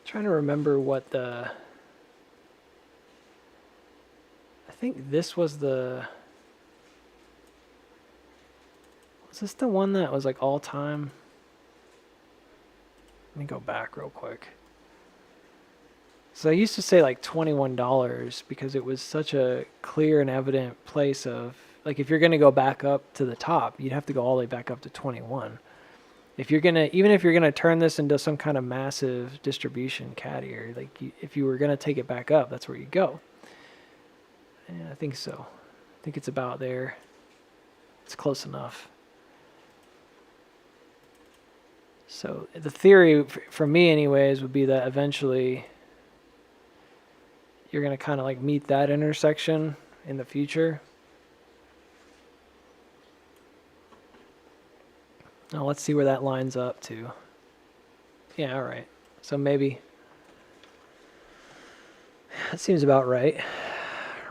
trying to remember what I think this was was this the one that was like all time? Let me go back real quick. So I used to say like $21 because it was such a clear and evident place of, like, if you're going to go back up to the top, you'd have to go all the way back up to 21. If you're going to, even if you're going to turn this into some kind of massive distribution cat ear, like if you were going to take it back up, that's where you go. Yeah, I think so. I think it's about there. It's close enough. So the theory, for me anyways, would be that eventually you're going to kind of like meet that intersection in the future. Now let's see where that lines up to. Yeah, all right. So maybe that seems about right.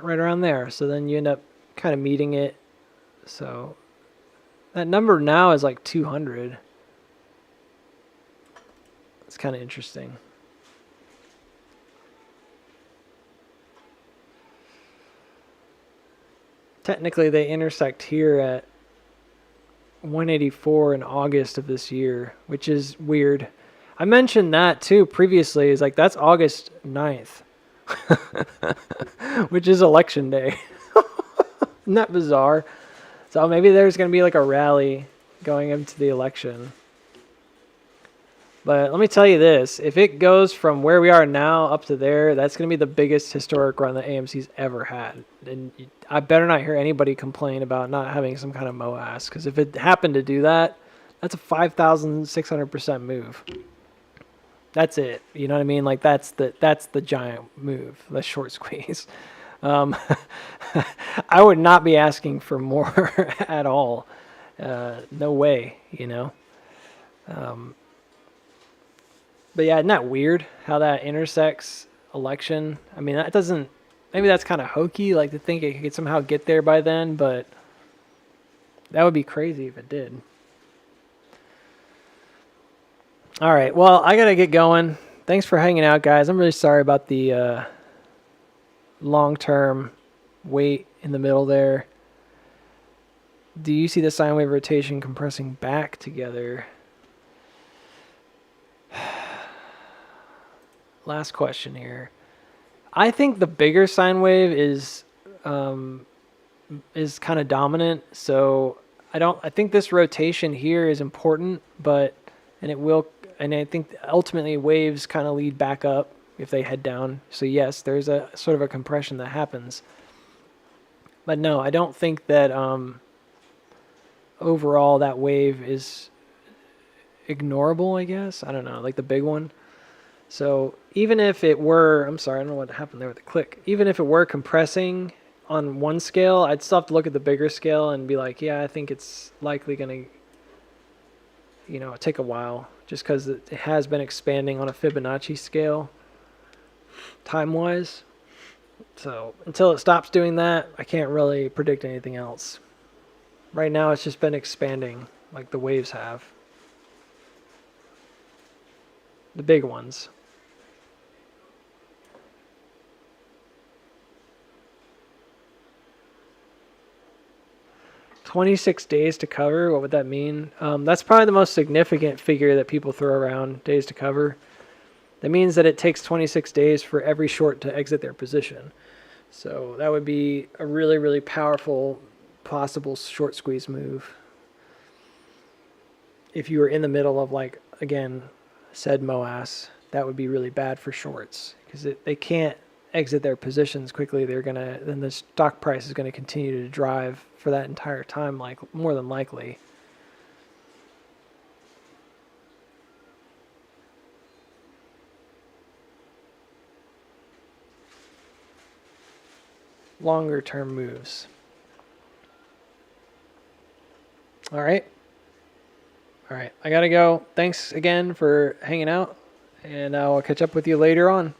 Right around there. So then you end up kind of meeting it. So that number now is like 200. It's kind of interesting. Technically, they intersect here at 184 in August of this year, which is weird. I mentioned that too previously. Is like that's August 9th, which is election day. Isn't that bizarre? So maybe there's going to be like a rally going into the election. But let me tell you this, if it goes from where we are now up to there, that's going to be the biggest historic run that AMC's ever had. And I better not hear anybody complain about not having some kind of MOAS, because if it happened to do that, that's a 5,600% move. That's it. You know what I mean? Like that's the giant move, the short squeeze. I would not be asking for more at all. No way, you know. But yeah, isn't that weird how that intersects election? I mean, that doesn't, maybe that's kind of hokey, like to think it could somehow get there by then, but that would be crazy if it did. All right, well, I got to get going. Thanks for hanging out, guys. I'm really sorry about the long-term wait in the middle there. Do you see the sine wave rotation compressing back together? Last question here. I think the bigger sine wave is kind of dominant. So I think this rotation here is important, and I think ultimately waves kind of lead back up if they head down. So yes, there's a sort of a compression that happens. But no, I don't think that overall that wave is ignorable, I guess. I don't know, like the big one. So even if it were, I'm sorry, I don't know what happened there with the click. Even if it were compressing on one scale, I'd still have to look at the bigger scale and be like, yeah, I think it's likely going to, take a while just because it has been expanding on a Fibonacci scale time-wise. So until it stops doing that, I can't really predict anything else. Right now, it's just been expanding like the waves have. The big ones. $26 days to cover, what would that mean? That's probably the most significant figure that people throw around, days to cover. That means that it takes 26 days for every short to exit their position. So that would be a really, really powerful possible short squeeze move. If you were in the middle of, like, again, said MOAS, that would be really bad for shorts because they can't exit their positions quickly. Then the stock price is going to continue to drive for that entire time, like more than likely. Longer term moves. All right. I gotta go. Thanks again for hanging out, and I'll catch up with you later on.